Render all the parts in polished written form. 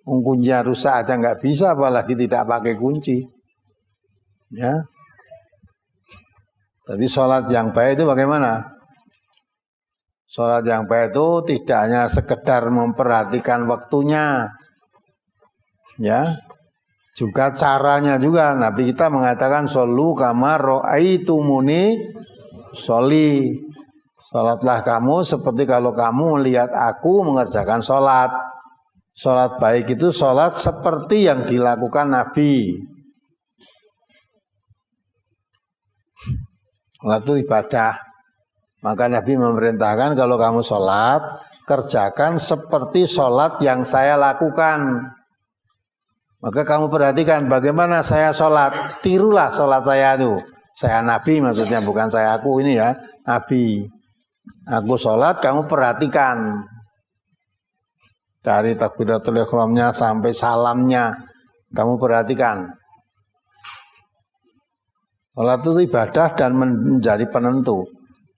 Kuncinya rusak aja nggak bisa, apalagi tidak pakai kunci. Ya. Jadi sholat yang baik itu bagaimana? Sholat yang baik itu tidak hanya sekedar memperhatikan waktunya, ya, juga caranya juga. Nabi kita mengatakan shollu kama ra'aitumuni sholli. Sholatlah kamu seperti kalau kamu melihat aku mengerjakan sholat. Sholat baik itu sholat seperti yang dilakukan Nabi. Sholat itu ibadah. Maka Nabi memerintahkan kalau kamu sholat, kerjakan seperti sholat yang saya lakukan. Maka kamu perhatikan bagaimana saya sholat. Tirulah sholat saya itu. Saya Nabi maksudnya, bukan saya aku ini ya. Nabi. Aku sholat, kamu perhatikan. Dari takbiratul ihramnya sampai salamnya. Kamu perhatikan. Salat itu ibadah dan menjadi penentu.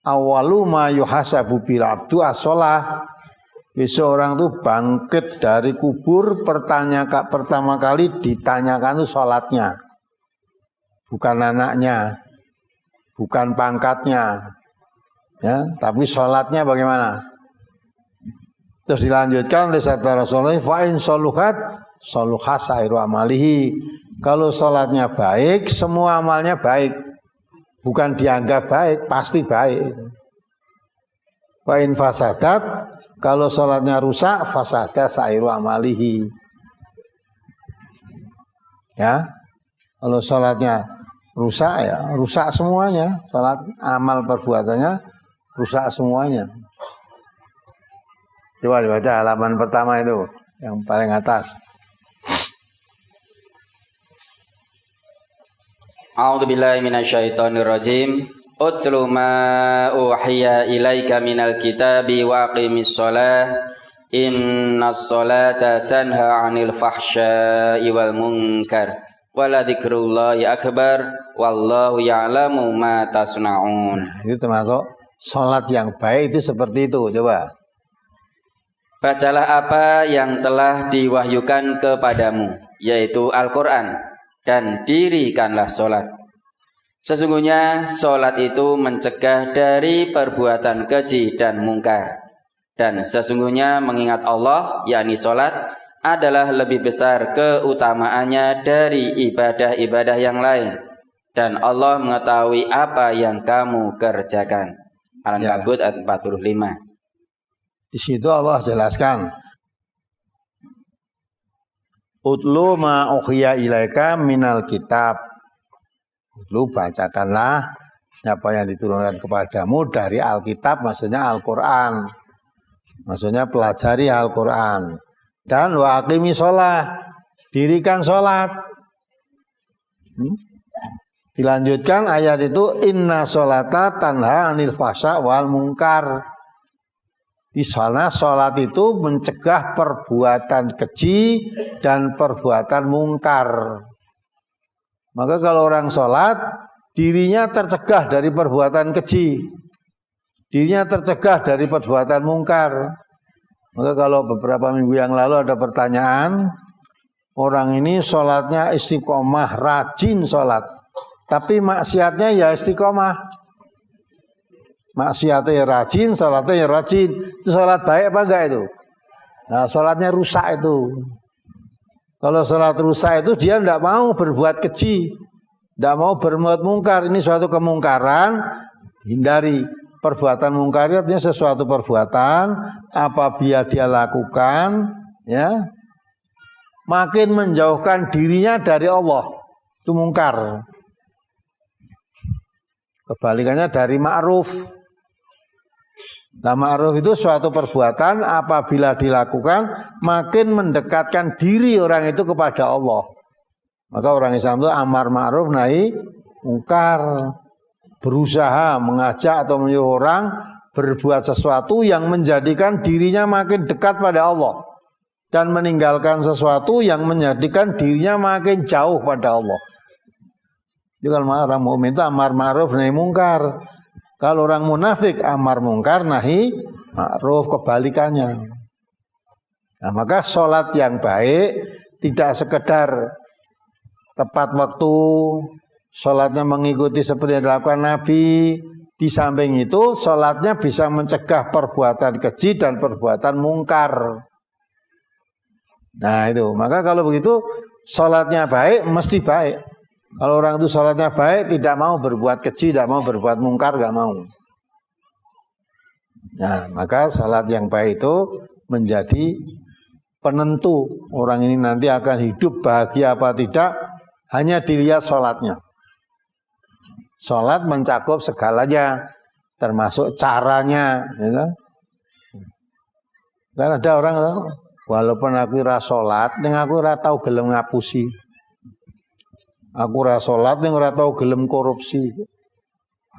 Awalu ma yuhasabu bil abdu as-shalah. Seorang itu bangkit dari kubur, pertama kali ditanyakan itu sholatnya. Bukan anaknya, bukan pangkatnya, ya, tapi sholatnya bagaimana. Terus dilanjutkan oleh sabda Rasulullah, fa'in soluhat soluhas sairu amalihi. Kalau sholatnya baik, semua amalnya baik. Bukan dianggap baik, pasti baik. Wa in fasadat, kalau sholatnya rusak, fasadat sairu amalihi. Ya, kalau sholatnya rusak, ya rusak semuanya. Sholat, amal perbuatannya rusak semuanya. Coba dibaca halaman pertama itu, yang paling atas. A'udzu billahi minasyaitonir rajim. Utlu ma uhiya ilaika minal kitabi wa aqimis shalah. Innas sholata tanha 'anil fahsya'i wal munkar. Wala dzikrullahi akbar wallahu ya'lamu ma tasna'un. Itu termasuk salat yang baik itu seperti itu. Coba. Bacalah apa yang telah diwahyukan kepadamu, yaitu Al-Qur'an, dan dirikanlah sholat. Sesungguhnya sholat itu mencegah dari perbuatan keji dan mungkar. Dan sesungguhnya mengingat Allah, yakni sholat, adalah lebih besar keutamaannya dari ibadah-ibadah yang lain. Dan Allah mengetahui apa yang kamu kerjakan. Al-Ankabut ayat 45. Di situ Allah jelaskan, utlu ma uhiya ilaika minal kitab. Utlu, bacakanlah apa yang diturunkan kepadamu dari Alkitab, maksudnya Al-Quran. Maksudnya pelajari Al-Quran. Dan wa aqimi sholah, dirikan sholat. Dilanjutkan ayat itu, inna sholata tanha anil fahsya wal munkar. Di sana sholat itu mencegah perbuatan keji dan perbuatan mungkar. Maka kalau orang sholat, dirinya tercegah dari perbuatan keji, dirinya tercegah dari perbuatan mungkar. Maka kalau beberapa minggu yang lalu ada pertanyaan, orang ini sholatnya istiqomah, rajin sholat, tapi maksiatnya ya istiqomah. Maksiatnya ya rajin, sholatnya ya rajin. Itu sholat baik apa enggak itu? Nah, sholatnya rusak itu. Kalau sholat rusak itu dia tidak mau berbuat keji, tidak mau berbuat mungkar. Ini suatu kemungkaran, hindari. Perbuatan mungkar artinya sesuatu perbuatan apabila dia lakukan, ya, makin menjauhkan dirinya dari Allah. Itu mungkar. Kebalikannya dari ma'ruf. Nah, ma'ruf itu suatu perbuatan apabila dilakukan makin mendekatkan diri orang itu kepada Allah. Maka orang Islam itu amar ma'ruf nahi mungkar, berusaha mengajak atau menyuruh orang berbuat sesuatu yang menjadikan dirinya makin dekat pada Allah, dan meninggalkan sesuatu yang menjadikan dirinya makin jauh pada Allah. Jadi kalau orang mukmin itu amar ma'ruf nahi mungkar. Kalau orang munafik amar mungkar nahi ma'ruf, kebalikannya. Nah, maka sholat yang baik tidak sekedar tepat waktu, sholatnya mengikuti seperti yang dilakukan Nabi. Di samping itu, sholatnya bisa mencegah perbuatan keji dan perbuatan mungkar. Nah itu, maka kalau begitu sholatnya baik, mesti baik. Kalau orang itu sholatnya baik, tidak mau berbuat keji, tidak mau berbuat mungkar, gak mau. Nah, maka sholat yang baik itu menjadi penentu orang ini nanti akan hidup bahagia apa tidak, hanya dilihat sholatnya. Sholat mencakup segalanya, termasuk caranya. Gitu. Kan ada orang, walaupun aku ora sholat, ning aku ora tau gelem ngapusi. Aku ora sholat, ning ora tau gelem korupsi.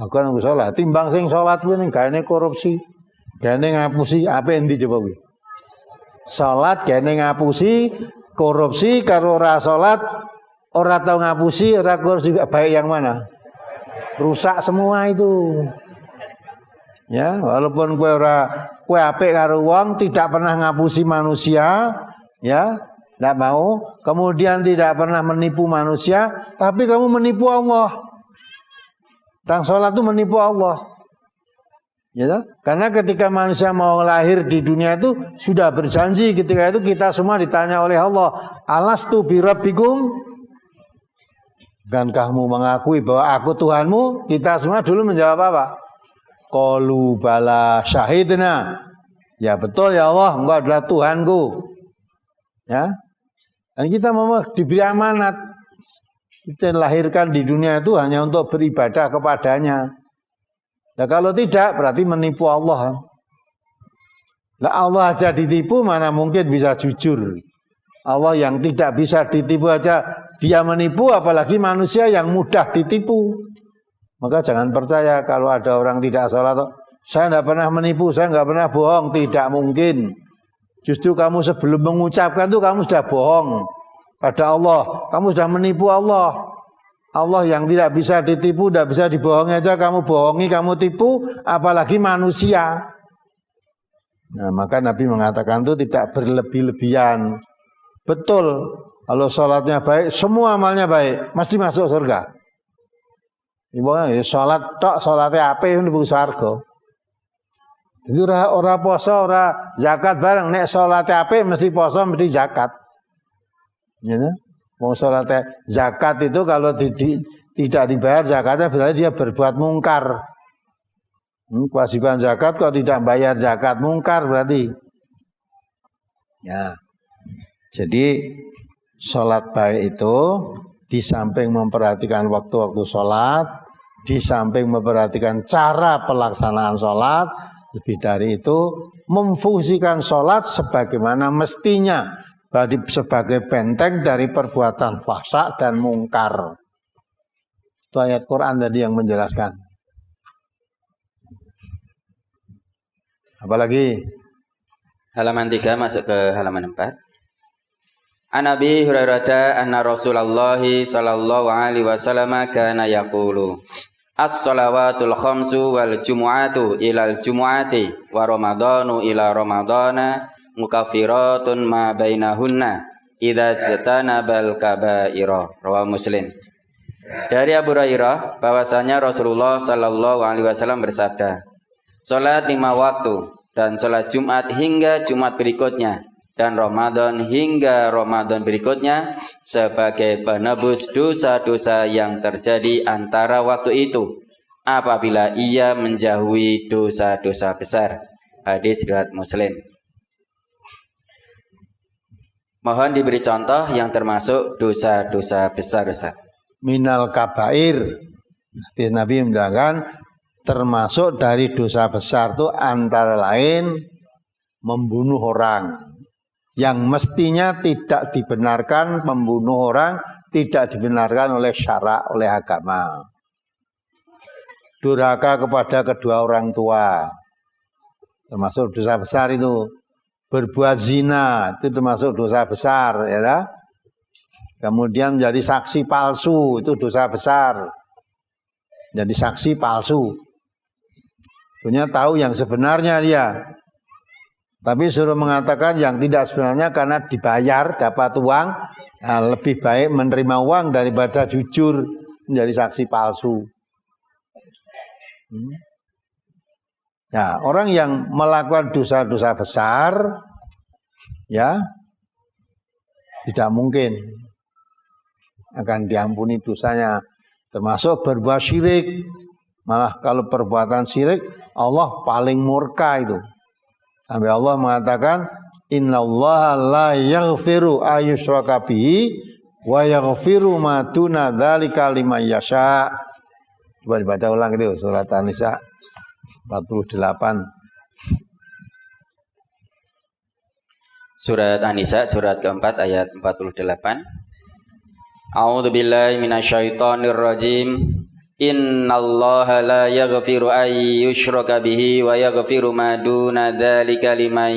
Aku kan aku sholat, timbang sing sholat kuwi ning gaene korupsi, gaene ngapusi, apa endi coba kuwi? Sholat gaene ngapusi, korupsi karo ora sholat, ora tau ngapusi, ora korupsi, baik yang mana? Rusak semua itu. Ya, walaupun kue apik karo wong, tidak pernah ngapusi manusia, ya, tidak mau, kemudian tidak pernah menipu manusia, tapi kamu menipu Allah. Tang sholat itu menipu Allah. Ya, karena ketika manusia mau lahir di dunia itu sudah berjanji, ketika itu kita semua ditanya oleh Allah, alastu birabbikum? Dan kamu mengakui bahwa aku Tuhanmu? Kita semua dulu menjawab apa? Qalu bala syahidna. Ya betul ya Allah, Engkau adalah Tuhanku. Ya. Dan kita memang diberi amanat. Kita lahirkan di dunia itu hanya untuk beribadah kepadanya. Nah, kalau tidak berarti menipu Allah. Nah, Allah aja ditipu, mana mungkin bisa jujur. Allah yang tidak bisa ditipu aja dia menipu, apalagi manusia yang mudah ditipu. Maka jangan percaya kalau ada orang tidak sholat, saya tidak pernah menipu, saya nggak pernah bohong, tidak mungkin. Justru kamu sebelum mengucapkan itu kamu sudah bohong pada Allah, kamu sudah menipu Allah. Allah yang tidak bisa ditipu, tidak bisa dibohongi aja kamu bohongi, kamu tipu, apalagi manusia. Nah, maka Nabi mengatakan itu tidak berlebih-lebihan. Betul, kalau sholatnya baik, semua amalnya baik, mesti masuk surga. Ibu sholat tok, sholatnya apa yang dibuka surga. Jadi orang poso, orang zakat bareng, nek sholatnya apa mesti poso, mesti zakat. Ya, mau sholatnya zakat itu kalau tidak dibayar zakatnya berarti dia berbuat mungkar. Kewajiban zakat kalau tidak bayar zakat mungkar berarti. Ya. Jadi sholat baik itu di samping memperhatikan waktu-waktu sholat, di samping memperhatikan cara pelaksanaan sholat, lebih dari itu memfungsikan sholat sebagaimana mestinya, sebagai benteng dari perbuatan fahsya dan mungkar. Itu ayat Quran tadi yang menjelaskan. Apalagi? Halaman 3 masuk ke halaman 4. An Abi Hurairah anna Rasulullah sallallahu alaihi wasallam kana yaqulu as-salawatul khamsu wal jumu'atu ilal jumu'ati wa ramadhanu ila ramadhana mukaffiratun ma bainahunna idza jatanabal kaba'ira. Rawahu Muslim. Dari Abu Hurairah bahwasanya Rasulullah sallallahu alaihi wasallam bersabda, salat 5 waktu dan salat Jumat hingga Jumat berikutnya dan Ramadan hingga Ramadan berikutnya sebagai penebus dosa-dosa yang terjadi antara waktu itu apabila ia menjauhi dosa-dosa besar. Hadis riwayat Muslim. Mohon diberi contoh yang termasuk dosa-dosa besar, Ustaz. Minal kabair. Nabi menjelaskan termasuk dari dosa besar itu antara lain membunuh orang. Yang mestinya tidak dibenarkan, membunuh orang tidak dibenarkan oleh syara, oleh agama. Durhaka kepada kedua orang tua termasuk dosa besar itu. Berbuat zina itu termasuk dosa besar, ya kan? Kemudian menjadi saksi palsu itu dosa besar. Jadi saksi palsu, punya tahu yang sebenarnya dia. Tapi suruh mengatakan yang tidak sebenarnya karena dibayar dapat uang, nah lebih baik menerima uang daripada jujur menjadi saksi palsu. Ya, orang yang melakukan dosa-dosa besar, ya tidak mungkin akan diampuni dosanya, termasuk berbuat syirik. Malah kalau perbuatan syirik, Allah paling murka itu. Sampai Allah mengatakan, innallaha la yaghfiru ayyushraka bihi wa yaghfiru ma duna dzalika liman yasha. Coba dibaca ulang itu surat An-Nisa 48. Surat An-Nisa surat keempat ayat 48. A'udzu billahi minasyaitonir rajim. Innallaha la yaghfiru ay yushraka bihi wa yaghfiru ma duna dzalika liman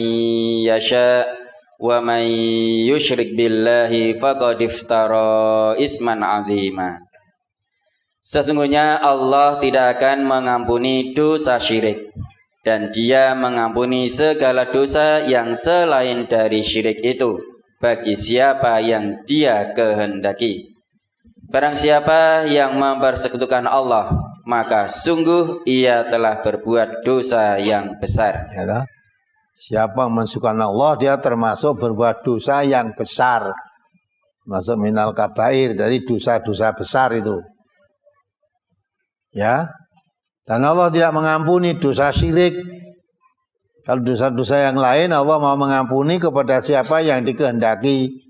yasha wa man yusyrik billahi faqad iftara isman 'azima. Sesungguhnya Allah tidak akan mengampuni dosa syirik, dan Dia mengampuni segala dosa yang selain dari syirik itu bagi siapa yang Dia kehendaki. Barang siapa yang mempersekutukan Allah, maka sungguh ia telah berbuat dosa yang besar. Ya, siapa mensukan Allah, dia termasuk berbuat dosa yang besar. Masuk minal kabair, dari dosa-dosa besar itu. Ya. Dan Allah tidak mengampuni dosa syirik. Kalau dosa-dosa yang lain Allah mau mengampuni kepada siapa yang dikehendaki.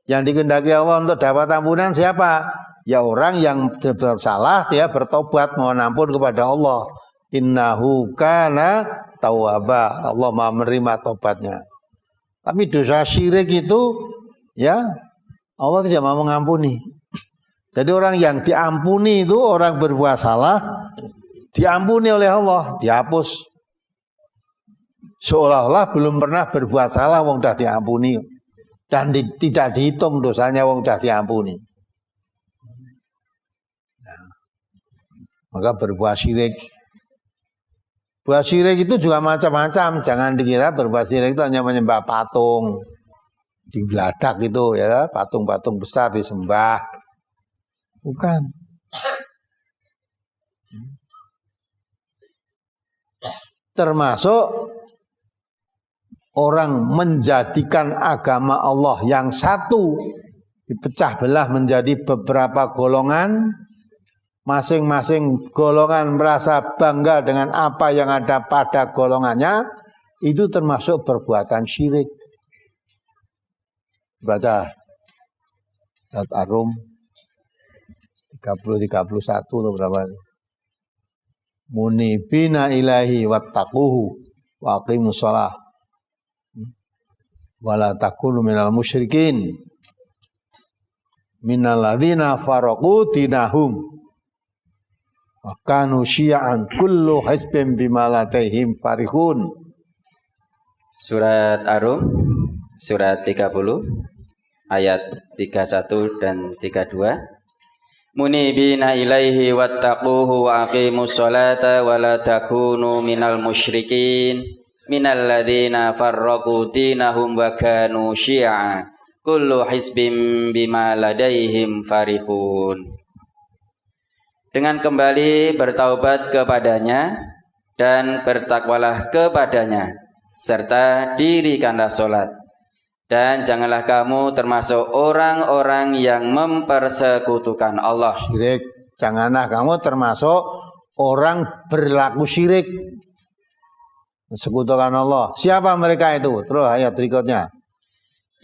Yang dikehendaki Allah untuk dapat ampunan siapa? Ya orang yang bersalah, dia bertobat mohon ampun kepada Allah. Innahu kana tawwaba. Allah mau menerima tobatnya. Tapi dosa syirik itu ya Allah tidak mau mengampuni. Jadi orang yang diampuni itu orang berbuat salah, diampuni oleh Allah, dihapus. Seolah-olah belum pernah berbuat salah wong sudah diampuni. Dan tidak dihitung dosanya wong sudah diampuni. Nah, maka berbuat syirik. Buat syirik itu juga macam-macam. Jangan dikira berbuat syirik itu hanya menyembah patung. Di Gladak itu ya, patung-patung besar disembah. Bukan. Termasuk orang menjadikan agama Allah yang satu dipecah belah menjadi beberapa golongan, masing-masing golongan merasa bangga dengan apa yang ada pada golongannya, itu termasuk perbuatan syirik. Baca surat Ar-Rum 30-31 atau berapa itu. Munibina ilahi wattaquhu wa aqimus shalah wala takunu minal musyrikin minal ladzina faraqu dinahum wa kanu syi'an kullu hizbin bima ladaihim farihun. Surat Ar-Rum surat 30 ayat 31 dan 32. Munibina ilaihi wattaquhu wa aqimus sholata wa la takunu minal musyrikin minal ladzina farraqu dinahum wa kanu syi'a kullu hizbin bima ladaihim farihun. Dengan kembali bertaubat kepadanya dan bertakwalah kepadanya, serta dirikanlah sholat. Dan janganlah kamu termasuk orang-orang yang mempersekutukan Allah. Syirik. Janganlah kamu termasuk orang berlaku syirik. Sekutukan Allah. Siapa mereka itu? Terus ayat berikutnya.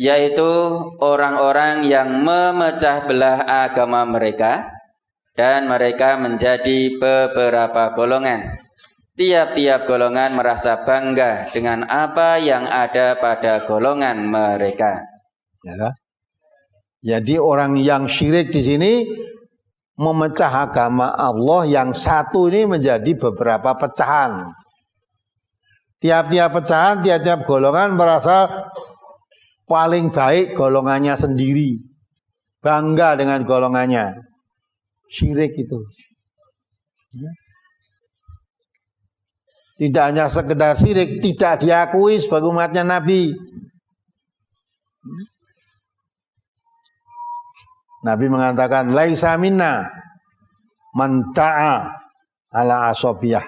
Yaitu orang-orang yang memecah belah agama mereka, dan mereka menjadi beberapa golongan. Tiap-tiap golongan merasa bangga dengan apa yang ada pada golongan mereka. Ya. Jadi orang yang syirik di sini memecah agama Allah yang satu ini menjadi beberapa pecahan. Tiap-tiap pecahan, tiap-tiap golongan merasa paling baik golongannya sendiri. Bangga dengan golongannya. Syirik itu. Ya. Tidak hanya sekedar syirik, tidak diakui sebagai umatnya Nabi. Nabi mengatakan laisa minna man ta'a ala asabiyah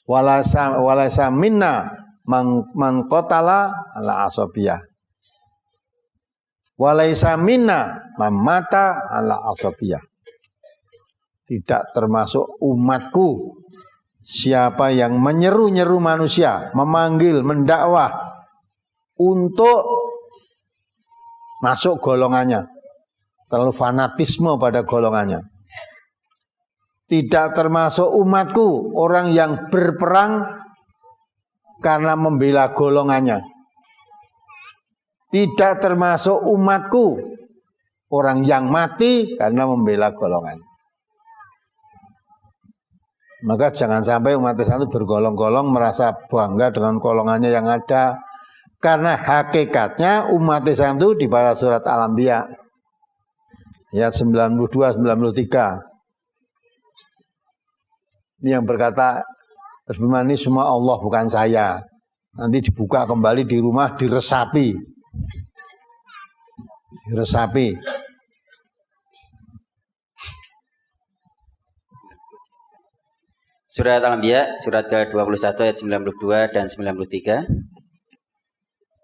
walaisa minna man qatala ala asabiyah walaisa minna man mata ala asabiyah. Tidak termasuk umatku siapa yang menyeru-nyeru manusia, memanggil, mendakwah untuk masuk golongannya, terlalu fanatisme pada golongannya. Tidak termasuk umatku orang yang berperang karena membela golongannya. Tidak termasuk umatku orang yang mati karena membela golongan. Maka jangan sampai umat Islam itu bergolong-golong merasa bangga dengan golongannya yang ada. Karena hakikatnya umat Islam itu di pada surat Al-Anbiya ayat 92-93. Ini yang berkata, berfirman ini semua Allah bukan saya. Nanti dibuka kembali di rumah diresapi. Surat Al-Anbiya, surat ke-21 ayat 92 dan 93.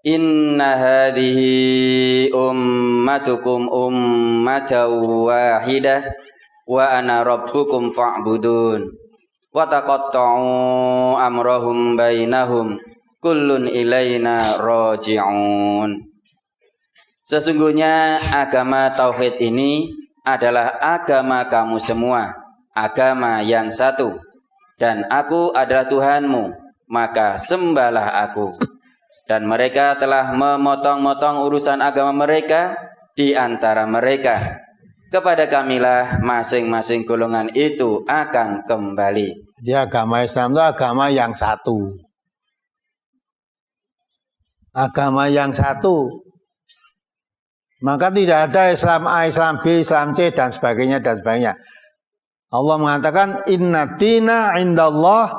Inna hadhihi ummatukum ummatan wahidah wa ana rabbukum fa'budun. Wa taqatta'u amrahum bainahum kullun ilaina raji'un. Sesungguhnya agama tauhid ini adalah agama kamu semua, agama yang satu. Dan aku adalah Tuhanmu, maka sembahlah aku. Dan mereka telah memotong-motong urusan agama mereka di antara mereka. Kepada kamilah masing-masing golongan itu akan kembali. Jadi agama Islam itu agama yang satu. Agama yang satu. Maka tidak ada Islam A, Islam B, Islam C, dan sebagainya, dan sebagainya. Allah mengatakan inna dina indallahil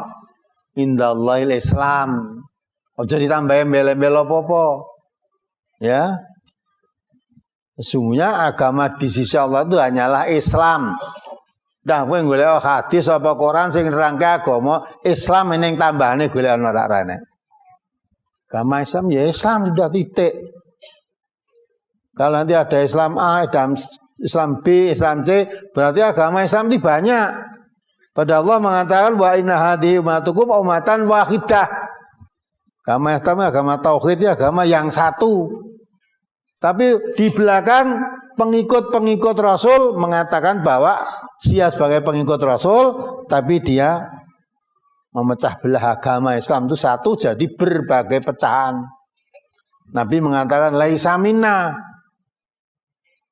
Islam. Ojo ditambahin embel-embel apa-apa. Ya. Sesungguhnya agama di sisi Allah itu hanyalah Islam. Dah kowe golek hadis apa Quran sing nerangke agama Islam ning tambahane golek ana ora rene. Agama Islam ya Islam sudah titik. Kalau nanti ada Islam A, ada Islam B, Islam C, berarti agama Islam itu banyak. Pada Allah mengatakan wa inna hadhihi ummatukum ummatan wahidah. Agama Islam, agama tauhid, agama yang satu. Tapi di belakang pengikut-pengikut Rasul mengatakan bahwa dia sebagai pengikut Rasul, tapi dia memecah belah agama Islam itu satu jadi berbagai pecahan. Nabi mengatakan laisa minna.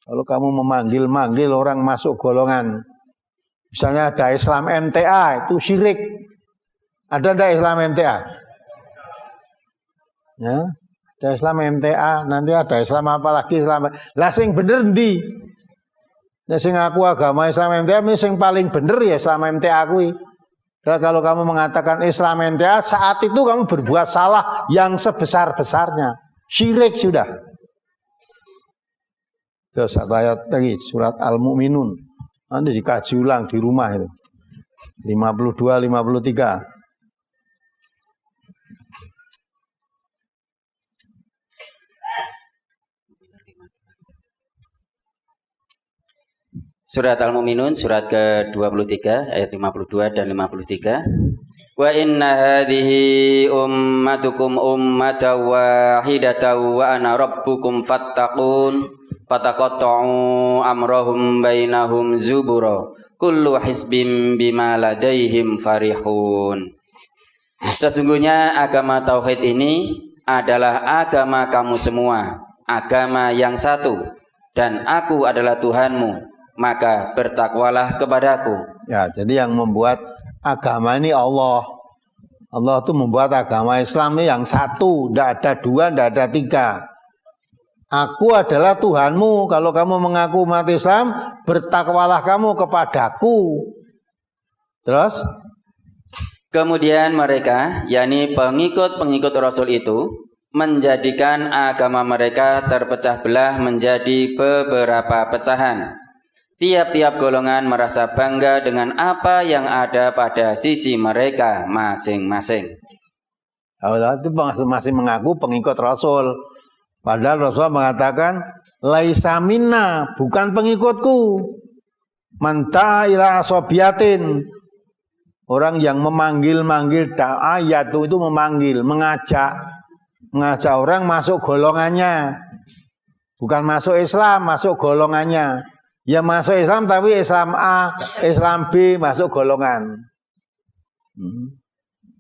Kalau kamu memanggil-manggil orang masuk golongan, misalnya ada Islam MTA, itu syirik. Ada enggak Islam MTA? Ya, ada Islam MTA, nanti ada Islam apa lagi Islam. Lah sing bener ndi? Nek sing aku agama Islam MTA, sing paling bener ya Islam MTA kuwi. Kalau kamu mengatakan Islam MTA, saat itu kamu berbuat salah yang sebesar-besarnya. Syirik sudah. Terus satu ayat lagi surat Al-Mu'minun. Nanti dikaji ulang di rumah itu. 52 53. Surat Al-Mu'minun surat ke-23 ayat 52 dan 53. Wa inna hadhihi ummatukum ummatan wahidatan wa ana rabbukum fattaqun fataqatta'u amrahum bainahum zubura kullu hizbin bima ladaihim farihun. Sesungguhnya agama tauhid ini adalah agama kamu semua, agama yang satu, dan aku adalah Tuhanmu, maka bertakwalah kepadaku. Ya, jadi yang membuat agama ini Allah. Allah itu membuat agama Islam ini yang satu, tidak ada dua, tidak ada tiga. Aku adalah Tuhanmu. Kalau kamu mengaku umat Islam, bertakwalah kamu kepadaku. Terus Kemudian mereka, yakni pengikut-pengikut Rasul itu, menjadikan agama mereka terpecah belah menjadi beberapa pecahan. Tiap-tiap golongan merasa bangga dengan apa yang ada pada sisi mereka masing-masing. Itu masih mengaku pengikut Rasul. Padahal Rasul mengatakan, laisa minna, bukan pengikutku. Manta ila asobiatin. Orang yang memanggil-manggil ayat itu memanggil, mengajak orang masuk golongannya. Bukan masuk Islam, masuk golongannya. Ya masuk Islam tapi Islam A, Islam B masuk golongan.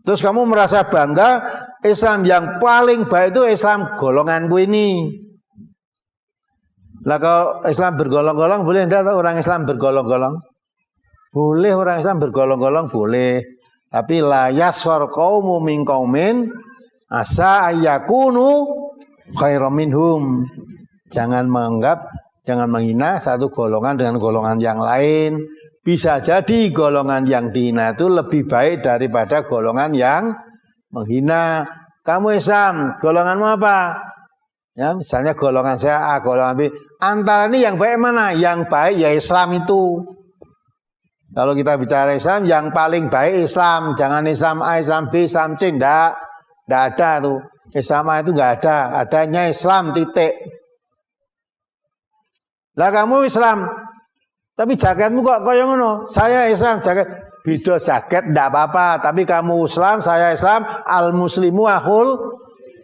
Terus kamu merasa bangga Islam yang paling baik itu Islam golonganku ini. Lah kalau Islam bergolong-golong boleh enggak orang Islam bergolong-golong? Boleh orang Islam bergolong-golong boleh. Tapi la yasor qaumu min qaumin asa ayyakunu khairam minhum. Jangan menghina satu golongan dengan golongan yang lain. Bisa jadi golongan yang dihina itu lebih baik daripada golongan yang menghina. Kamu Islam, golonganmu apa? Ya, misalnya golongan saya A, golongan B. Antara ini yang baik mana? Yang baik ya Islam itu. Kalau kita bicara Islam, yang paling baik Islam. Jangan Islam A, Islam B, Islam C. Enggak ada tuh. Islam A itu enggak ada. Adanya Islam titik. Lah kamu Islam, tapi jaketmu kok kaya ngono? Saya Islam, jaket beda jaket enggak apa-apa, tapi kamu Islam, saya Islam, al muslimu akhul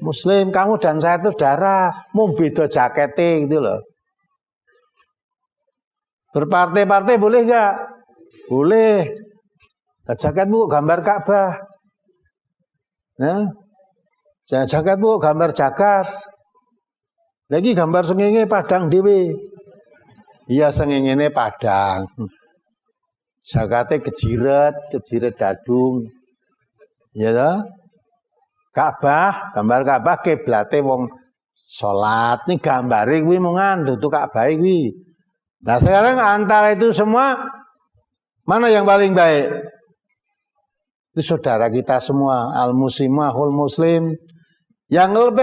muslim. Kamu dan saya itu saudara, mau beda jaketnya gitu loh. Berpartai-partai boleh enggak? Boleh. Jaketmu gambar Ka'bah. Nah, jaketmu gambar jagat. Lagi gambar sengenge Padang dhewe. Iya sengengene Padang. Jakate kejiret dadung. Ya toh? Ka'bah, gambar Ka'bah kiblate wong salat. Ning gambare kuwi mungan dudu Ka'bah kuwi. Nah, sekarang antara itu semua mana yang paling baik? Itu saudara kita semua, al-muslimu akhul muslim. Yang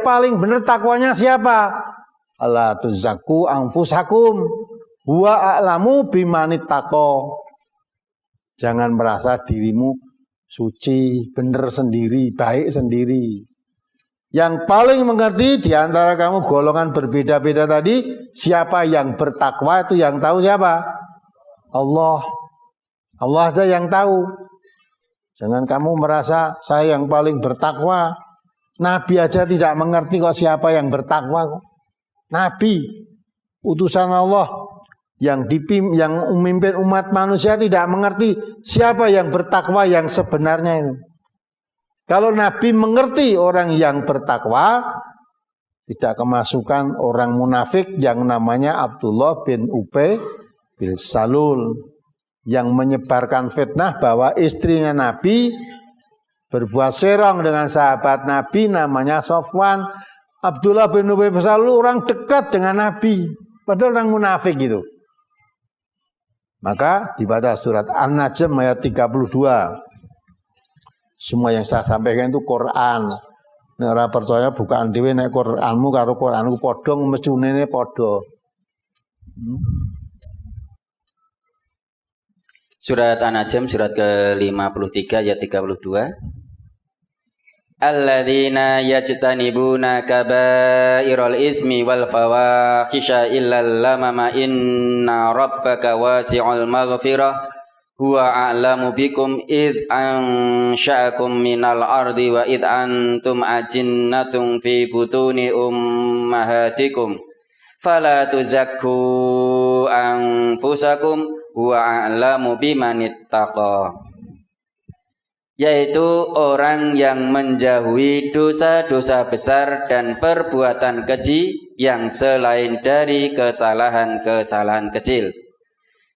paling benar takwanya siapa? Allah tuzakku anfusakum huwa a'lamu bimanit taqo. Jangan merasa dirimu suci, benar sendiri, baik sendiri. Yang paling mengerti di antara kamu golongan berbeda-beda tadi, siapa yang bertakwa itu yang tahu siapa? Allah. Allah aja yang tahu. Jangan kamu merasa saya yang paling bertakwa. Nabi aja tidak mengerti kok siapa yang bertakwa kok. Nabi, utusan Allah yang memimpin umat manusia tidak mengerti siapa yang bertakwa yang sebenarnya itu. Kalau Nabi mengerti orang yang bertakwa, tidak kemasukan orang munafik yang namanya Abdullah bin Ubay bin Salul yang menyebarkan fitnah bahwa istrinya Nabi berbuat serong dengan sahabat Nabi namanya Sofwan. Abdullah bin Ubay bin Salul orang dekat dengan Nabi, padahal orang munafik gitu. Maka dibaca surat An-Najm ayat 32. Semua yang saya sampaikan itu Quran. Nek ora percaya bukaan dhewe nek Quranmu karo Quranku padha mestine padha. Surat An-Najm surat ke-53 ayat 32. Alladzina yajtanibuna kabairal ismi wal fawahisha illal lamama inna rabbaka wasi'ul maghfirah huwa a'lamu bikum id ansha'akum minal ardi wa id antum ajinnatun fi butuni ummahatikum fala tuzakku anfusakum wa a'lamu bimanittaqa, yaitu orang yang menjauhi dosa-dosa besar dan perbuatan keji yang selain dari kesalahan-kesalahan kecil.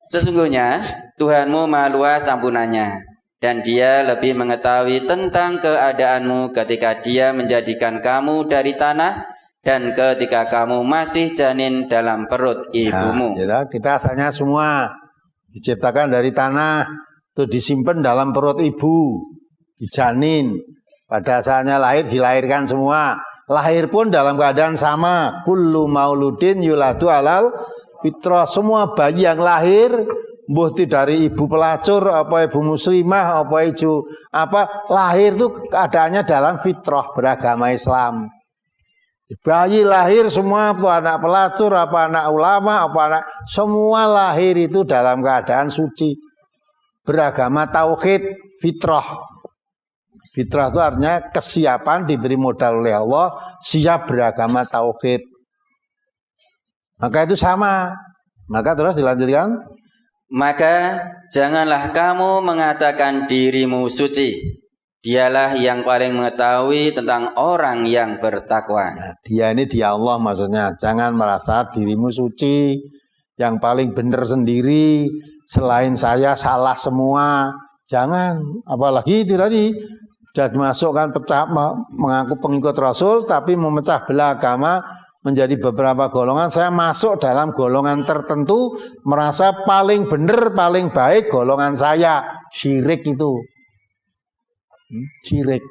Sesungguhnya Tuhanmu Maha Luas ampunannya, dan Dia lebih mengetahui tentang keadaanmu ketika Dia menjadikan kamu dari tanah dan ketika kamu masih janin dalam perut ibumu. Ya, kita asalnya semua diciptakan dari tanah. itu disimpan dalam perut ibu, dijanin. Pada saatnya lahir dilahirkan semua. Lahir pun dalam keadaan sama. Kullu mauludin yuladu alal fitrah. Semua bayi yang lahir mbuh dari ibu pelacur apa ibu muslimah apa ibu apa lahir itu keadaannya dalam fitrah beragama Islam. Bayi lahir semua itu anak pelacur apa anak ulama apa anak semua lahir itu dalam keadaan suci beragama tauhid fitrah. Fitrah itu artinya kesiapan diberi modal oleh Allah siap beragama tauhid. Maka itu sama. Maka terus dilanjutkan. Maka janganlah kamu mengatakan dirimu suci. Dialah yang paling mengetahui tentang orang yang bertakwa. Nah, dia ini dia Allah maksudnya. Jangan merasa dirimu suci, yang paling benar sendiri, selain saya salah semua. Jangan, apalagi itu tadi sudah dimasukkan pecah mengaku pengikut Rasul, tapi memecah belah agama menjadi beberapa golongan. Saya masuk dalam golongan tertentu, merasa paling benar, paling baik golongan saya. Syirik itu. Syirik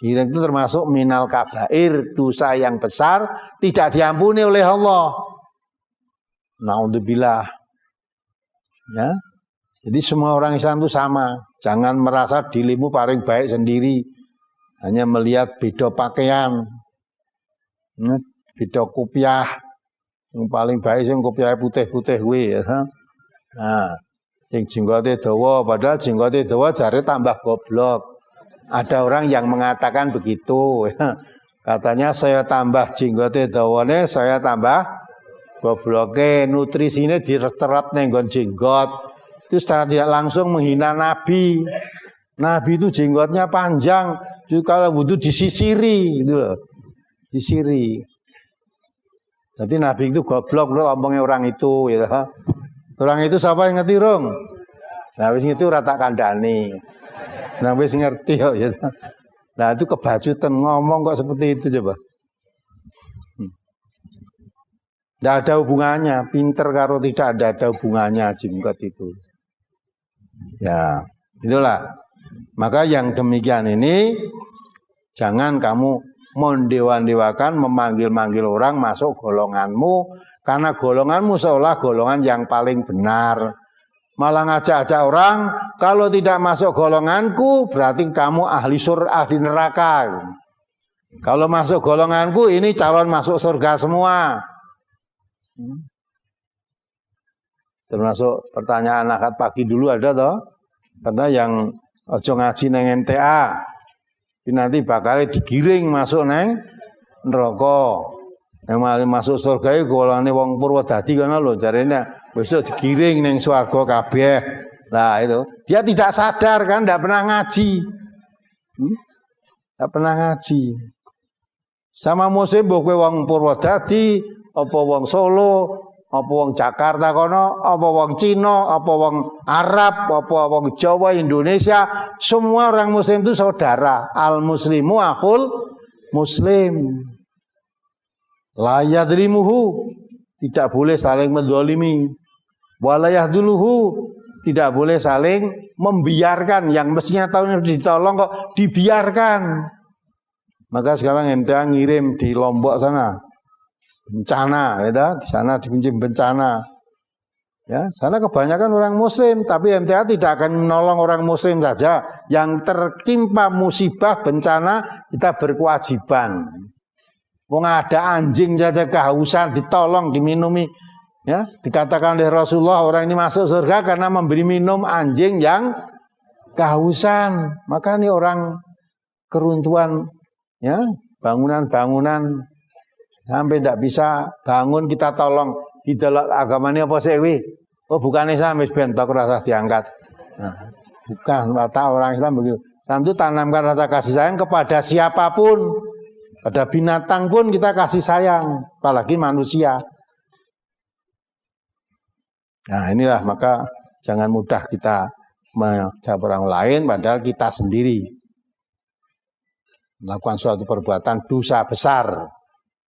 itu termasuk minal kabair, dosa yang besar, tidak diampuni oleh Allah. Naudzubillah. Ya. Jadi semua orang Islam itu sama. Jangan merasa dirimu paling baik sendiri. Hanya melihat beda pakaian. Beda kopiah, yang paling baik sing kopiah putih-putih kuwi ya. Nah, sing jenggote dawa, padahal jenggote dawa jare tambah goblok. Ada orang yang mengatakan begitu ya. Katanya saya tambah jenggote dawane, saya tambah gobloke, nutrisinya diserap ning nggon jenggot. Itu secara tidak langsung menghina Nabi. Nabi itu jenggotnya panjang, kalau wudu disisiri gitu loh. Disiri. Jadi Nabi itu goblok loh ngomongnya orang itu gitu. Orang itu siapa yang ngerti rong? Nah wis itu rata kandani. Nah wis ngerti kok gitu. Nah itu kebajutan ngomong kok seperti itu coba. Tidak ada hubungannya, pinter karo tidak ada hubungannya jenggot itu. Ya, itulah. Maka yang demikian ini jangan kamu mendewa-dewakan, memanggil-manggil orang masuk golonganmu, karena golonganmu seolah golongan yang paling benar. Malah ngajak-ajak orang, kalau tidak masuk golonganku berarti kamu ahli neraka. Kalau masuk golonganku ini calon masuk surga semua. Termasuk pertanyaan akad pagi dulu ada toh, kata yang ojo ngaji neng NTA. Nanti bakal digiring masuk neng neraka. Yang malah masuk surga itu golongannya wong Purwodadi kana lho jarene besok digiring neng swarga kabeh. Nah itu dia tidak sadar kan, tidak pernah ngaji. Tidak pernah ngaji. Sama musim mbok kowe wong Purwodadi, apa wong Solo, apa wong Jakarta kono, apa wong Cina, apa wong Arab, apa wong Jawa, Indonesia, semua orang muslim itu saudara. Al muslimu akhul muslim. La yadrimuhu, tidak boleh saling menzalimi. Wa la yahduluhu, tidak boleh saling membiarkan. Yang mestinya tahun ditolong kok dibiarkan. Maka sekarang MTA ngirim di Lombok sana bencana, ya, di sana dikunci bencana. Ya, sana kebanyakan orang muslim, tapi MTA tidak akan menolong orang muslim saja. Yang tertimpa musibah bencana kita berkewajiban. Wong ada anjing saja kehausan ditolong, diminumi. Ya, dikatakan oleh Rasulullah orang ini masuk surga karena memberi minum anjing yang kehausan. Maka ini orang keruntuhan, ya, bangunan-bangunan sampai tidak bisa bangun kita tolong. Di dalam agama ini apa sih? Oh bukan Islam, bentok rasa diangkat. Nah, bukan kata orang Islam begitu. Islam itu tanamkan rasa kasih sayang kepada siapapun. Pada binatang pun kita kasih sayang, apalagi manusia. Nah inilah, maka jangan mudah kita menjawab orang lain, padahal kita sendiri melakukan suatu perbuatan dosa besar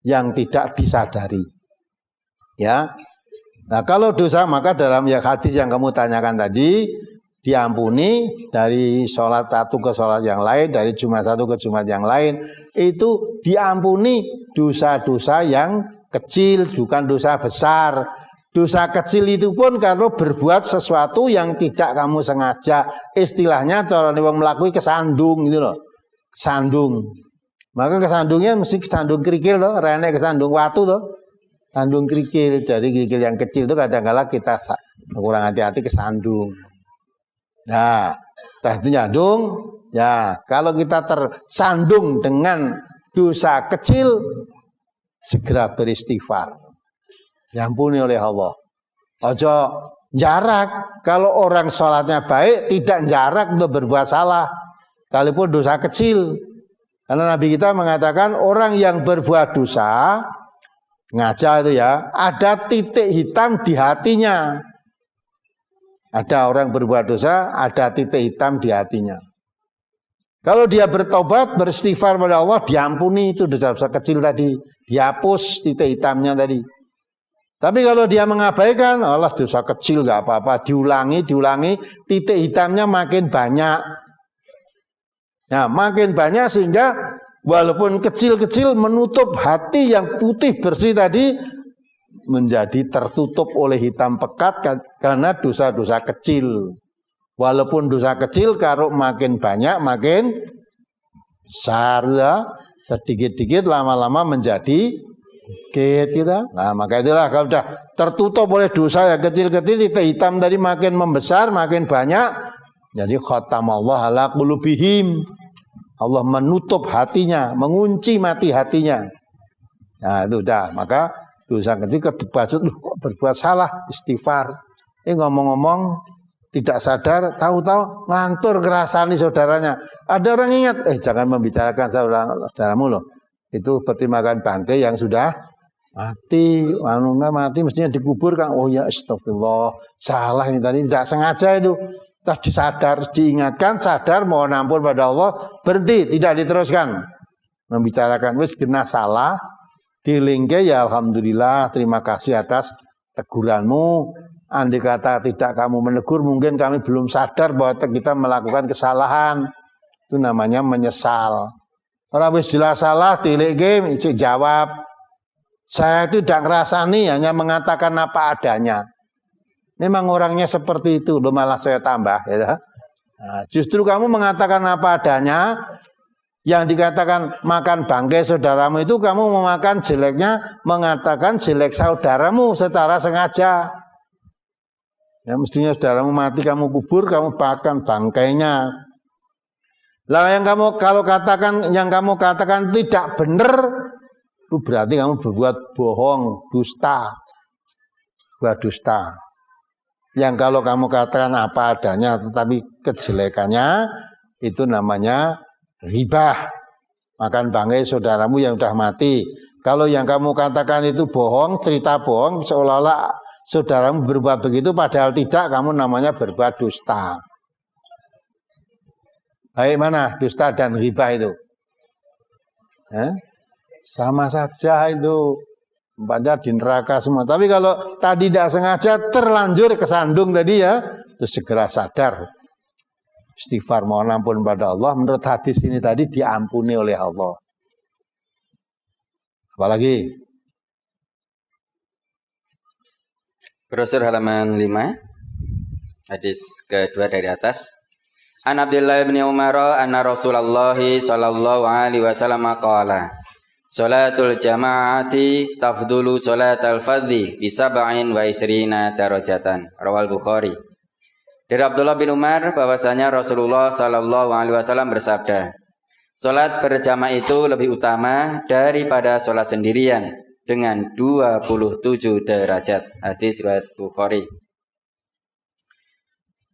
yang tidak disadari. Ya, nah kalau dosa maka dalam hadis yang kamu tanyakan tadi, diampuni dari sholat satu ke sholat yang lain, dari Jumat satu ke Jumat yang lain, itu diampuni dosa-dosa yang kecil, bukan dosa besar. Dosa kecil itu pun kalau berbuat sesuatu yang tidak kamu sengaja, istilahnya cara wong mlaku kesandung gitu loh. Kesandung. Maka kesandungnya mesti kesandung kerikil loh, rene kesandung watu loh. Sandung kerikil. Jadi kerikil yang kecil itu kadang-kala kita kurang hati-hati kesandung. Nah, itu nyandung, ya kalau kita tersandung dengan dosa kecil, segera beristighfar, diampuni oleh Allah. Ojo jarak, kalau orang sholatnya baik, tidak jarak untuk berbuat salah, sekalipun dosa kecil. Karena Nabi kita mengatakan orang yang berbuat dosa, ngaca itu ya, ada titik hitam di hatinya. Ada orang berbuat dosa, ada titik hitam di hatinya. Kalau dia bertobat, beristighfar pada Allah, diampuni itu dosa-dosa kecil tadi, dihapus titik hitamnya tadi. Tapi kalau dia mengabaikan, Allah dosa kecil gak apa-apa, diulangi, titik hitamnya makin banyak. Nah, makin banyak sehingga walaupun kecil-kecil menutup hati yang putih bersih tadi, menjadi tertutup oleh hitam pekat karena dosa-dosa kecil. Walaupun dosa kecil kalau makin banyak makin besar ya. Sedikit-sedikit lama-lama menjadi bukit kita. Nah, maka itulah kalau sudah tertutup oleh dosa yang kecil-kecil, titik hitam tadi makin membesar, makin banyak. Jadi khatamallahu ala qulubihim. Allah menutup hatinya, mengunci mati hatinya. Nah, itu dah. Maka dosa kecil kebajut, kok berbuat salah, istighfar. Ngomong-ngomong tidak sadar, tahu-tahu ngantur kerasani saudaranya. Ada orang ingat, jangan membicarakan saudaramu loh. Itu pertimbangkan bangkai yang sudah mati. Mati mestinya dikubur kan. Oh ya astagfirullah, salah ini tadi, tidak sengaja itu. Tadi sadar, diingatkan, sadar, mohon ampun pada Allah, berhenti, tidak diteruskan. Membicarakan, wis kena salah, dilingke ya alhamdulillah, terima kasih atas teguranmu. Andai kata tidak kamu menegur, mungkin kami belum sadar bahwa kita melakukan kesalahan. Itu namanya menyesal. Orang wis jelas salah, dilingke, jawab. Saya itu tidak ngerasani, hanya mengatakan apa adanya. Memang orangnya seperti itu, loh malah saya tambah. Ya. Nah, justru kamu mengatakan apa adanya. Yang dikatakan makan bangkai saudaramu itu kamu memakan jeleknya, mengatakan jelek saudaramu secara sengaja. Ya mestinya saudaramu mati kamu kubur, kamu makan bangkainya. Lah yang kamu katakan tidak benar, itu berarti kamu berbuat bohong, dusta. Buat dusta. Yang kalau kamu katakan apa adanya tetapi kejelekannya itu namanya ghibah, makan bangkai saudaramu yang sudah mati. Kalau yang kamu katakan itu bohong, cerita bohong, seolah-olah saudaramu berbuat begitu, padahal tidak, kamu namanya berbuat dusta. Baik mana dusta dan ghibah itu? Sama saja itu. Tempatnya di neraka semua. Tapi kalau tadi tidak sengaja terlanjur kesandung tadi ya, terus segera sadar. Istighfar mohon ampun pada Allah. Menurut hadis ini tadi diampuni oleh Allah. Apalagi? Brosur halaman 5. Hadis kedua dari atas. An Abdullah bin Umar anna Rasulullah sallallahu alaihi wasallam qala Salatul jama'ati tafdulu salatal fadhi bi sab'in wa isrina darajatan. Rawal Bukhari. Dari Abdullah bin Umar bahwasanya Rasulullah sallallahu alaihi wasallam bersabda, salat berjamaah itu lebih utama daripada salat sendirian dengan 27 derajat. Hadis riwayat Bukhari.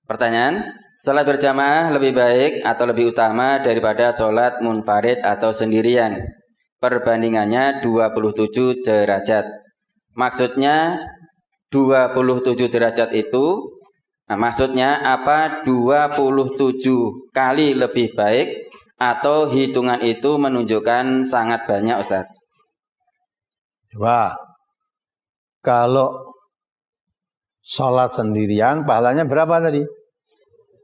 Pertanyaan, salat berjamaah lebih baik atau lebih utama daripada salat munfarid atau sendirian? Perbandingannya 27 derajat. Maksudnya 27 derajat itu, maksudnya apa 27 kali lebih baik atau hitungan itu menunjukkan sangat banyak Ustaz? Coba, kalau sholat sendirian pahalanya berapa tadi?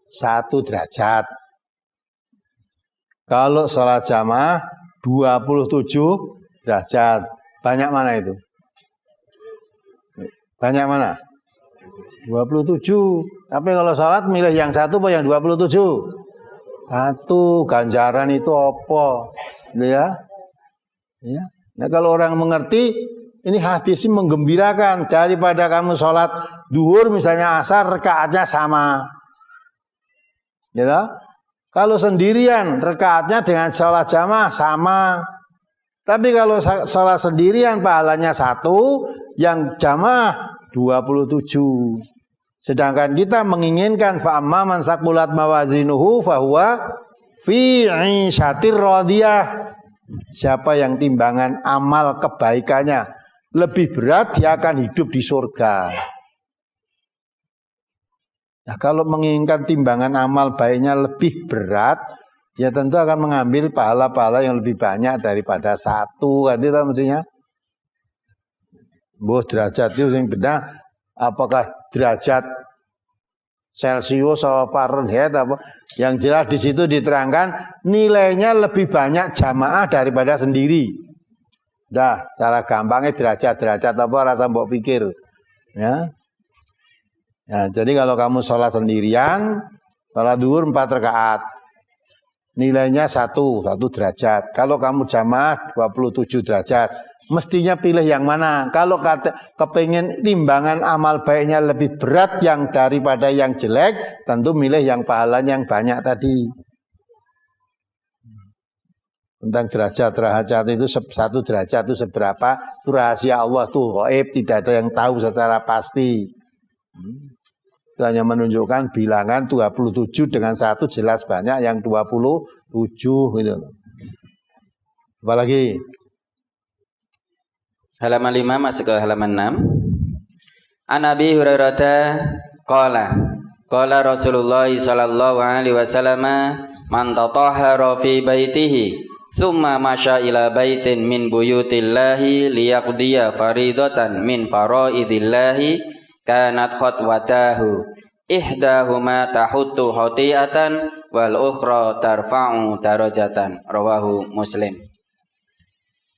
1 derajat. Kalau sholat jamaah 27 derajat. Banyak mana itu? Banyak mana? 27. Tapi kalau sholat milih yang 1 apa yang 27? 1. Ganjaran itu apa? Ya. Ya. Nah kalau orang mengerti, ini hadis ini menggembirakan daripada kamu sholat duhur misalnya asar rekaatnya sama. Ya. Kalau sendirian rekaatnya dengan sholat jamaah sama. Tapi kalau sholat sendirian pahalanya 1, yang jamaah 27. Sedangkan kita menginginkan fa'amma man saqulat mawazinuhu fahuwa fi 'ishatir radiyah. Siapa yang timbangan amal kebaikannya lebih berat, dia akan hidup di surga. Nah, kalau menginginkan timbangan amal baiknya lebih berat, ya tentu akan mengambil pahala-pahala yang lebih banyak daripada 1. Kan itu maksudnya. Derajat itu yang benar, apakah derajat Celsius atau Fahrenheit apa? Yang jelas di situ diterangkan nilainya lebih banyak jamaah daripada sendiri. Dah, cara gampangnya derajat apa rasa mbok pikir. Ya. Ya, jadi kalau kamu sholat sendirian, sholat duhur 4 rakaat. Nilainya 1 derajat. Kalau kamu jamaah 27 derajat. Mestinya pilih yang mana? Kalau kepingin timbangan amal baiknya lebih berat yang daripada yang jelek, tentu milih yang pahalanya yang banyak tadi. Tentang derajat itu 1 derajat itu seberapa? Itu rahasia Allah, itu gaib, tidak ada yang tahu secara pasti. Itu hanya menunjukkan bilangan 27 dengan 1 jelas banyak yang 27 gitu. Apalagi? Halaman 5 masuk ke halaman 6. An Abi Hurairah qala Rasulullah sallallahu alaihi wasallam man tatahhara fi baitihi thumma masya ila baitin min buyutillahi liyaqdiya faridatan min faraidillahi kanat khatwatahu ihdahuma tahuttu khati'atan wal ukhra tarfa'u darajatan. Rawahu Muslim.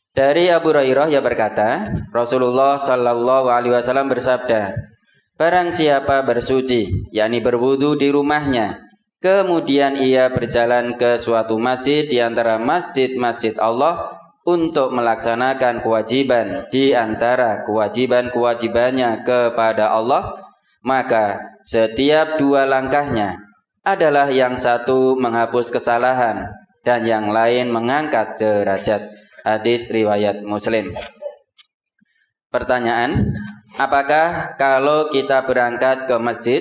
Dari Abu Hurairah ia berkata, Rasulullah sallallahu alaihi wasallam bersabda, barang siapa bersuci, yakni berwudu di rumahnya, kemudian ia berjalan ke suatu masjid di antara masjid-masjid Allah untuk melaksanakan kewajiban di antara kewajiban-kewajibannya kepada Allah, maka setiap 2 langkahnya adalah yang satu menghapus kesalahan dan yang lain mengangkat derajat. Hadis riwayat Muslim. Pertanyaan, apakah kalau kita berangkat ke masjid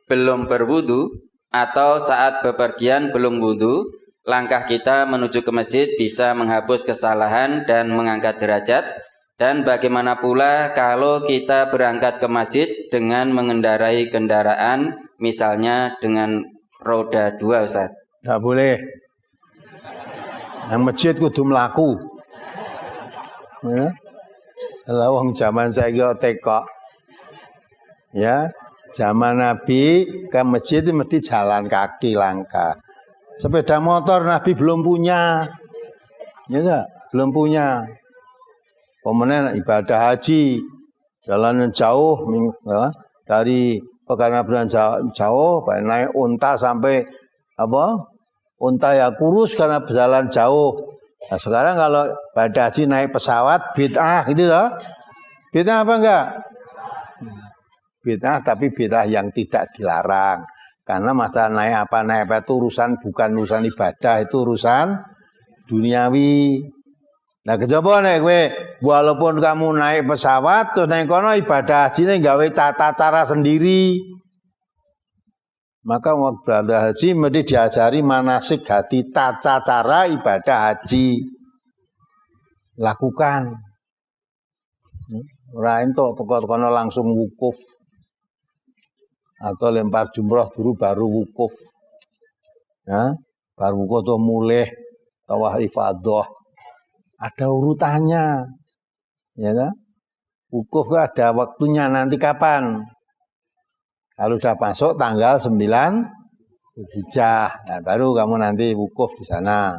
belum berwudu atau saat bepergian belum wudu, langkah kita menuju ke masjid bisa menghapus kesalahan dan mengangkat derajat? Dan bagaimana pula kalau kita berangkat ke masjid dengan mengendarai kendaraan, misalnya dengan roda 2, Ustaz? Nggak boleh. Yang masjid kudu mlaku. Ya. Lawang zaman saya teko. Ya, zaman Nabi ke masjid itu mesti jalan kaki langkah. Sepeda motor Nabi belum punya. Ya, belum punya. Pemenang ibadah haji, jalan yang jauh ya, dari Pekanbaran jauh, naik unta sampai apa? Unta ya kurus karena berjalan jauh. Nah, sekarang kalau pada haji naik pesawat bid'ah gitu loh. Bid'ah apa enggak? Bid'ah, tapi bid'ah yang tidak dilarang. Karena masalah naik apa itu bukan urusan ibadah, itu urusan duniawi. Nah, kejaba nek kowe walaupun kamu naik pesawat terus naik kono ibadah hajine gawe tata cara sendiri. Maka waktu berada haji mesti diajari manasik hati, tata cara ibadah haji. Lakukan. Ora entuk teko-tekono langsung wukuf. Atau lempar jumroh dulu baru wukuf. Ya, baru wukuf tuh mulih tawaf ifadah. Ada urutannya. Ya kan? Wukuf ada waktunya nanti kapan? Kalau sudah masuk tanggal 9 Hijjah. Nah, baru kamu nanti wukuf di sana.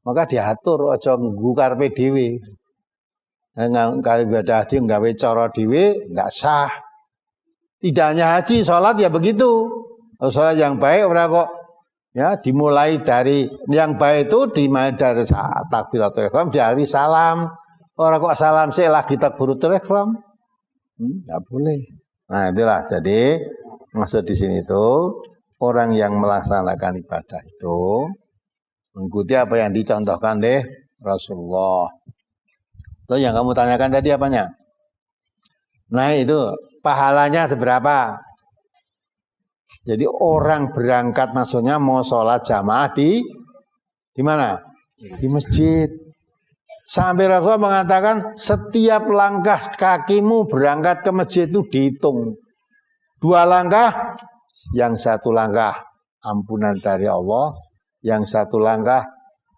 Maka diatur aja nganggo karepe dhewe. Kalau ibadah haji nggawe cara dhewe enggak sah. Tidak hanya haji, sholat ya begitu. Sholat yang baik ora kok ya dimulai dari yang baik itu dimulai dari saat takbiratul ihram dari salam. Ora kok salam sih lagi takbiratul ihram. Enggak boleh. Nah, itulah jadi maksud di sini itu orang yang melaksanakan ibadah itu mengikuti apa yang dicontohkan oleh Rasulullah. Itu yang kamu tanyakan tadi apanya? Nah, itu pahalanya seberapa? Jadi orang berangkat maksudnya mau sholat jamaah di mana? Di masjid. Sampai Rasulullah mengatakan setiap langkah kakimu berangkat ke masjid itu dihitung. 2 langkah, yang 1 langkah ampunan dari Allah, yang 1 langkah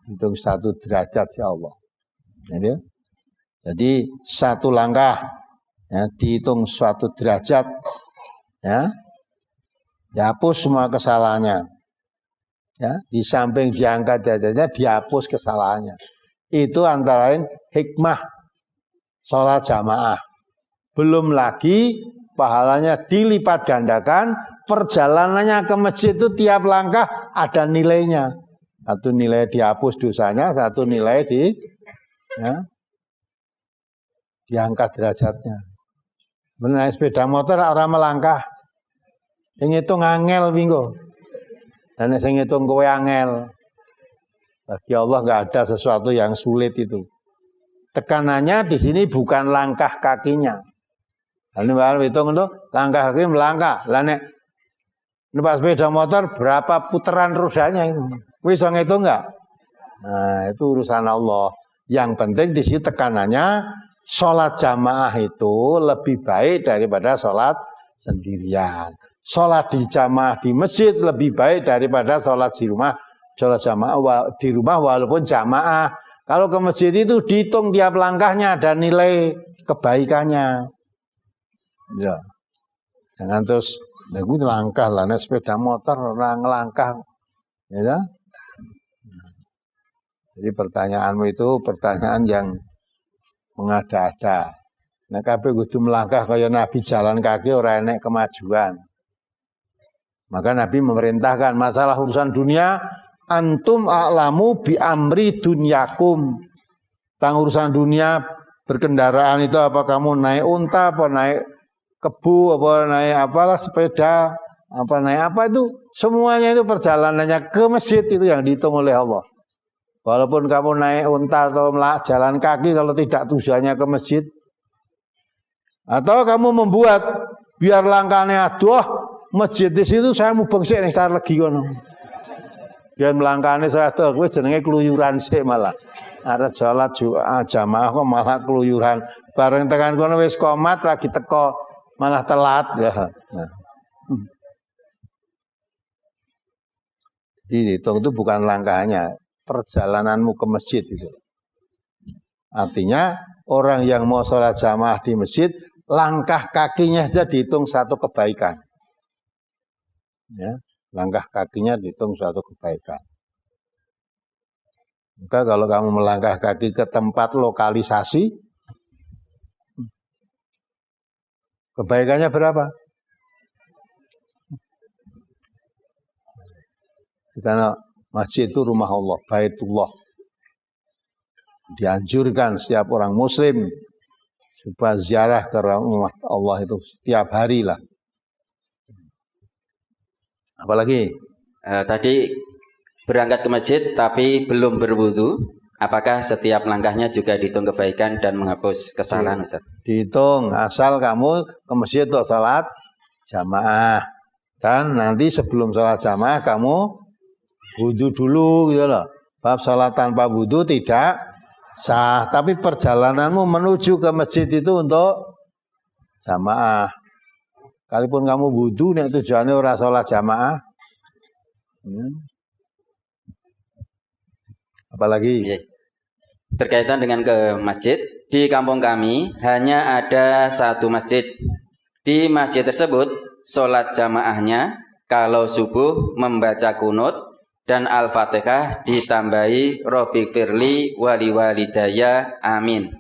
hitung 1 derajat ya Allah. Jadi 1 langkah ya, dihitung 1 derajat ya. Dihapus semua kesalahannya. Ya, di samping diangkat derajatnya dihapus kesalahannya. Itu antara lain hikmah sholat jamaah. Belum lagi pahalanya dilipat gandakan, perjalanannya ke masjid itu tiap langkah ada nilainya. 1 nilai dihapus dosanya, 1 nilai diangkat derajatnya. Menaik sepeda motor orang melangkah. Sing ngitung angel minggu. Dan sing ngitung kowe angel. Bagi Allah enggak ada sesuatu yang sulit itu. Tekanannya di sini bukan langkah kakinya. Ini baru hitung itu langkah kaki melangkah. Lah nek numpak sepeda motor berapa putaran rodanya itu? Wis iso ngitung enggak? Nah, itu urusan Allah. Yang penting di sini tekanannya sholat jamaah itu lebih baik daripada sholat sendirian. Sholat di jamaah di masjid lebih baik daripada sholat di rumah. Sholat jamaah di rumah walaupun jamaah. Kalau ke masjid itu dihitung tiap langkahnya ada nilai kebaikannya. Ya. Jangan terus gue langkah lah, naik sepeda motor orang langkah. Ya. Jadi pertanyaanmu itu pertanyaan yang mengada-ada. Nek kabeh kudu melangkah kaya Nabi jalan kaki ora enek kemajuan. Maka Nabi memerintahkan masalah urusan dunia antum a'lamu bi amri dunyakum. Tentang urusan dunia berkendaraan itu apa kamu naik unta apa naik kebu apa naik apalah sepeda apa naik apa itu semuanya itu perjalanannya ke masjid itu yang dihitung oleh Allah. Walaupun kamu naik unta atau jalan kaki kalau tidak tujuannya ke masjid. Atau kamu membuat biar langkahnya aduh masjid di situ saya mau bengsik nih tar legi kono. Biar melangkahnya saya tuh gue jenenge keluyuran sih malah. Ada sholat jamaah kok malah keluyuran. Bareng tekan kono wis komat lagi teko malah telat ya. Nah. Jadi hitung itu bukan langkahnya, perjalananmu ke masjid itu. Artinya orang yang mau sholat jamaah di masjid, langkah kakinya saja dihitung 1 kebaikan. Ya, langkah kakinya dihitung 1 kebaikan. Maka kalau kamu melangkah kaki ke tempat lokalisasi, kebaikannya berapa? Karena masjid itu rumah Allah, Baitullah. Dianjurkan setiap orang muslim supaya ziarah ke rumah Allah itu setiap hari lah. Apalagi? Tadi berangkat ke masjid tapi belum berwudu, apakah setiap langkahnya juga dihitung kebaikan dan menghapus kesalahan, Ustaz? Dihitung, asal kamu ke masjid untuk sholat jamaah. Dan nanti sebelum sholat jamaah kamu wudu dulu gitu loh. Bab sholat tanpa wudu tidak sah. Tapi perjalananmu menuju ke masjid itu untuk jamaah. Kalaupun kamu wudu nek tujuannya ora sholat jamaah. Apalagi? Berkaitan dengan ke masjid, di kampung kami hanya ada 1 masjid. Di masjid tersebut sholat jamaahnya kalau subuh membaca kunut dan Al-Fatihah ditambahi Robbi firli wali walidaya amin.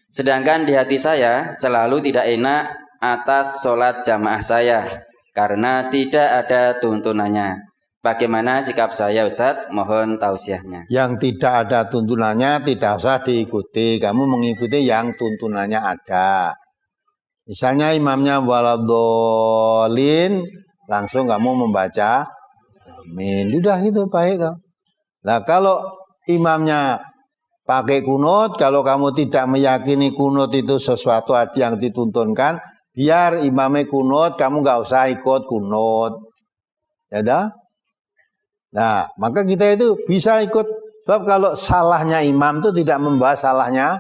Sedangkan di hati saya selalu tidak enak atas sholat jamaah saya karena tidak ada tuntunannya. Bagaimana sikap saya Ustadz? Mohon tausiahnya. Yang tidak ada tuntunannya tidak usah diikuti. Kamu mengikuti yang tuntunannya ada. Misalnya imamnya waladhdallin, langsung kamu membaca amin. Udah itu baik toh. Nah kalau imamnya pakai kunut, kalau kamu tidak meyakini kunut itu sesuatu yang dituntunkan, biar imamnya kunut, kamu nggak usah ikut kunut. Ya dah. Nah, maka kita itu bisa ikut. Sebab kalau salahnya imam itu tidak membawa salahnya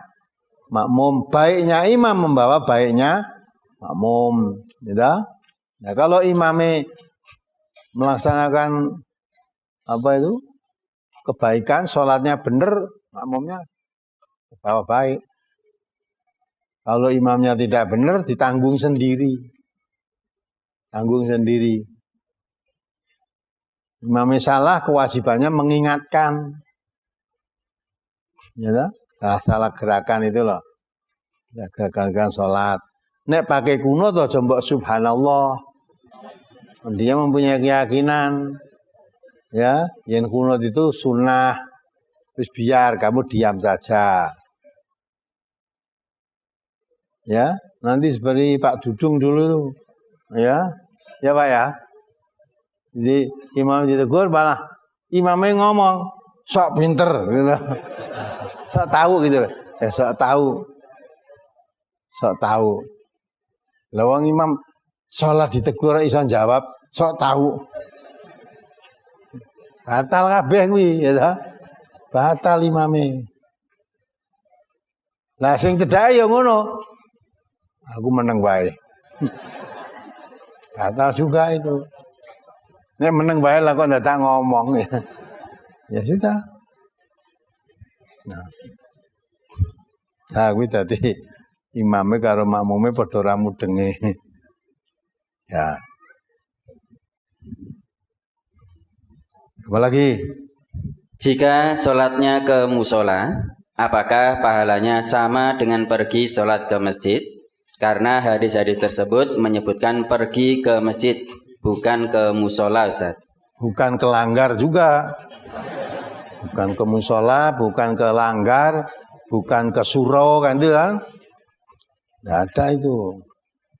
makmum. Baiknya imam membawa baiknya makmum. Ya. Nah, kalau imamnya melaksanakan kebaikan, sholatnya benar, makmumnya bawa baik. Kalau imamnya tidak benar, ditanggung sendiri. Tanggung sendiri. Imamnya salah, kewajibannya mengingatkan. Ya, salah gerakan itu loh. Gerakan sholat. Nek pakai kunut atau coba subhanallah. Dia mempunyai keyakinan. Ya, yang kunut itu sunnah. Terus biar kamu diam saja. Ya, nanti seperti Pak Dudung dulu. Ya Pak ya. Jadi imam ditegur malah imamnya ngomong sok pinter gitu. Sok tahu gitu. Sok tahu. Lawang imam sholat ditegur iso jawab sok tahu. Batal kabeh kuwi ya ta. Batal imame. Lah sing cedhake ya ngono. Aku meneng wae. Batal juga itu. Nek meneng bae lah kok ndak ngomong ya. Ya sudah. Nah, kuwi dadi imame karo makmume padha ra mudenge. Ya. Apalagi jika sholatnya ke musola, apakah pahalanya sama dengan pergi sholat ke masjid? Karena hadis-hadis tersebut menyebutkan pergi ke masjid, bukan ke musola, Ustaz. Bukan ke langgar juga. Bukan ke musola, bukan ke langgar, bukan ke surau kan itu kan. Nggak ada itu.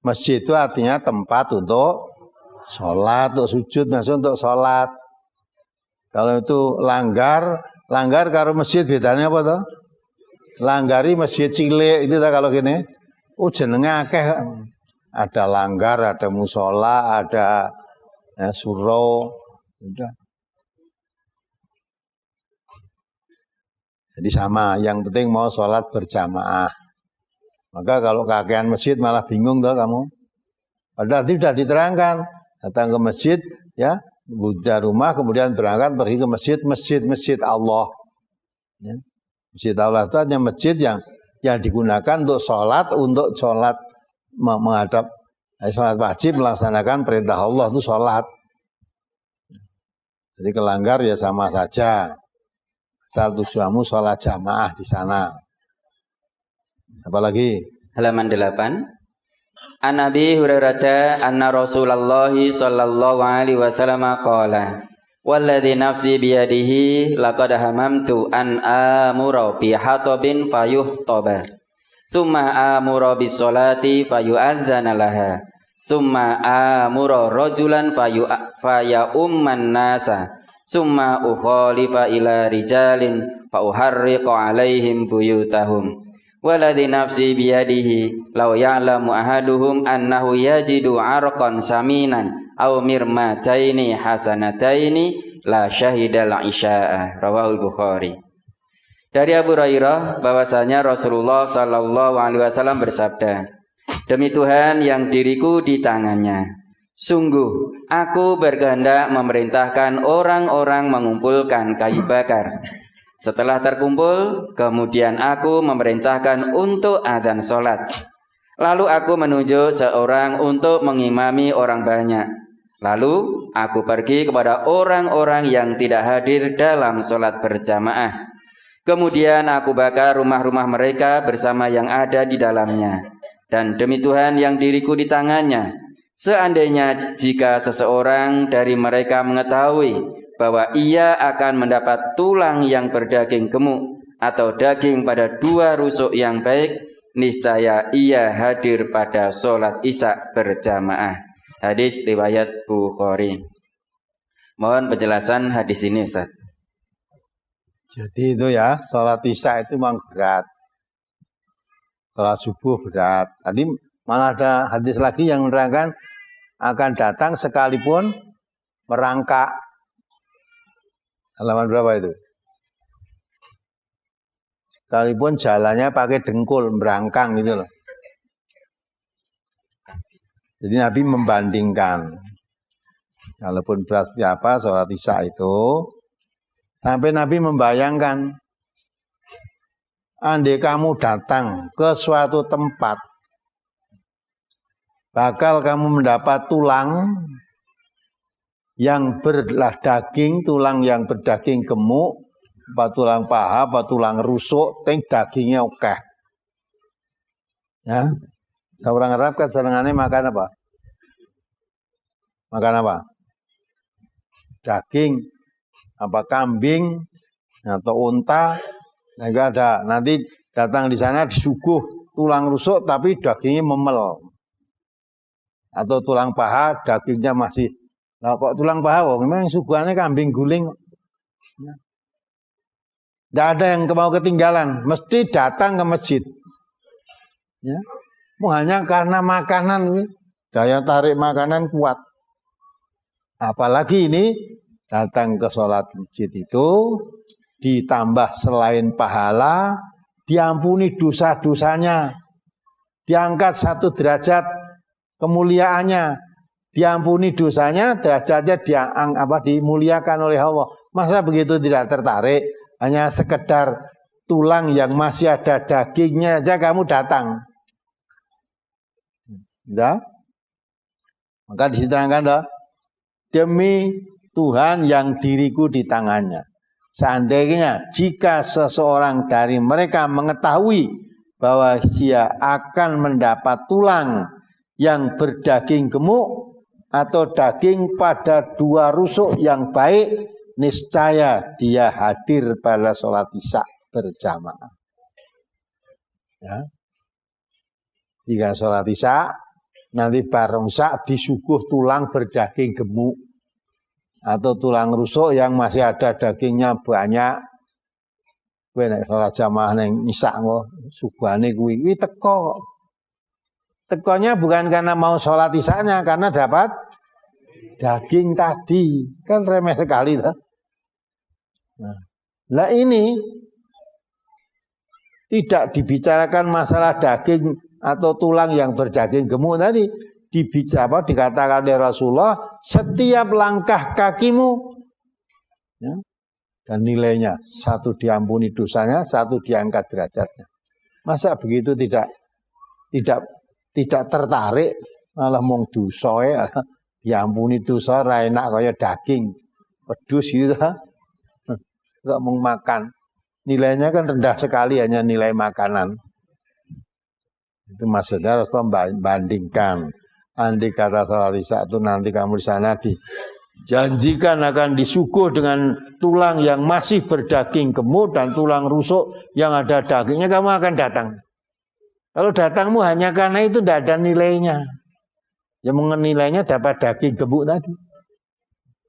Masjid itu artinya tempat untuk sholat, untuk sujud, maksud untuk sholat. Kalau itu langgar karo masjid bedanya apa toh? Langgari masjid cilik itu tak kalau gini. Oh jenenge akeh. Ada langgar, ada musola, ada surau, udah. Jadi sama, yang penting mau sholat berjamaah. Maka kalau kakean masjid malah bingung toh kamu. Padahal itu sudah diterangkan, datang ke masjid, ya, dari rumah kemudian berangkat pergi ke masjid Allah. Ya. Masjid Allah itu hanya masjid yang digunakan untuk sholat menghadap sholat wajib, melaksanakan perintah Allah itu sholat. Jadi kelanggar ya sama saja. Asal tujuanmu sholat jamaah di sana. Apalagi? Halaman 8. An Abi Hurairah anna Rasulullah sallallahu alaihi wasallam qala walladzi nafsi biyadihi laqad hamamtu an amura bi hatabin fayuhtaba summa amura bis salati fayu'azzana laha summa amura rajulan faya umman nasa summa ukhalifa ila rijalin fa uharriqa alaihim buyutahum waladhi nafsi biyadihi law ya'lamu ahaduhum annahu yajidu arqan saminan aw mirmataini hasanataini la syahidal isya'a. Rawahul Bukhari. Dari Abu Hurairah bahwasanya Rasulullah sallallahu alaihi wasallam bersabda, demi Tuhan yang diriku di tangannya, sungguh aku berkehendak memerintahkan orang-orang mengumpulkan kayu bakar. Setelah terkumpul, kemudian aku memerintahkan untuk adzan sholat. Lalu aku menunjuk seorang untuk mengimami orang banyak. Lalu aku pergi kepada orang-orang yang tidak hadir dalam sholat berjamaah. Kemudian aku bakar rumah-rumah mereka bersama yang ada di dalamnya. Dan demi Tuhan yang diriku di tangannya, seandainya jika seseorang dari mereka mengetahui bahwa ia akan mendapat tulang yang berdaging gemuk atau daging pada dua rusuk yang baik, niscaya ia hadir pada sholat isya berjamaah. Hadis riwayat Bukhari. Mohon penjelasan hadis ini, Ustaz. Jadi itu ya, sholat isya itu memang berat. Sholat subuh berat. Tadi malah ada hadis lagi yang menerangkan akan datang sekalipun merangkak. Halaman berapa itu? Sekalipun jalannya pakai dengkul, merangkang gitu loh. Jadi Nabi membandingkan. Walaupun berat apa sholat isya itu, sampai Nabi membayangkan, andai kamu datang ke suatu tempat, bakal kamu mendapat tulang yang berlah daging, tulang yang berdaging gemuk, apa tulang paha, apa tulang rusuk, ting dagingnya oke. Ya, orang Arab kan senengannya makan apa? Makan apa? Daging, apa kambing atau unta. Enggak ada. Nanti datang di sana disuguh tulang rusuk tapi dagingnya memel. Atau tulang paha dagingnya masih. Nah, kok tulang paha? Memang suguhannya kambing guling. Tidak ada yang mau ketinggalan. Mesti datang ke masjid. Ya. Hanya karena makanan, daya tarik makanan kuat. Apalagi ini datang ke sholat masjid itu ditambah selain pahala, diampuni dosa-dosanya, diangkat 1 derajat kemuliaannya, diampuni dosanya, derajatnya dimuliakan oleh Allah. Masa begitu tidak tertarik? Hanya sekedar tulang yang masih ada dagingnya aja kamu datang. Sudah? Maka diterangkan dah, demi Tuhan yang diriku di tangannya. Seandainya jika seseorang dari mereka mengetahui bahwa dia akan mendapat tulang yang berdaging gemuk atau daging pada 2 rusuk yang baik, niscaya dia hadir pada sholat isya berjamaah. Ya. Jika sholat isya, nanti bareng isya disuguh tulang berdaging gemuk atau tulang rusuk yang masih ada dagingnya banyak. Kowe nek sholat jamaah ning isya kok suguhane kuwi teko. Tekonya bukan karena mau sholat isyanya, karena dapat daging tadi. Kan remeh sekali toh. Nah ini tidak dibicarakan masalah daging atau tulang yang berdaging gemuk tadi, dikatakan oleh Rasulullah, setiap langkah kakimu ya, dan nilainya 1 diampuni dosanya, 1 diangkat derajatnya. Masa begitu tidak tertarik, malah mung dosa ya, diampuni dosa ra enak kaya daging pedus gitu. Enggak mau makan. Nilainya kan rendah sekali, hanya nilai makanan. Itu maksudnya Rasulullah bandingkan. Andai kata sholat isya itu nanti kamu di sana dijanjikan akan disuguh dengan tulang yang masih berdaging gemuk dan tulang rusuk yang ada dagingnya, kamu akan datang. Kalau datangmu hanya karena itu tidak ada nilainya. Yang nilainya dapat daging gemuk tadi.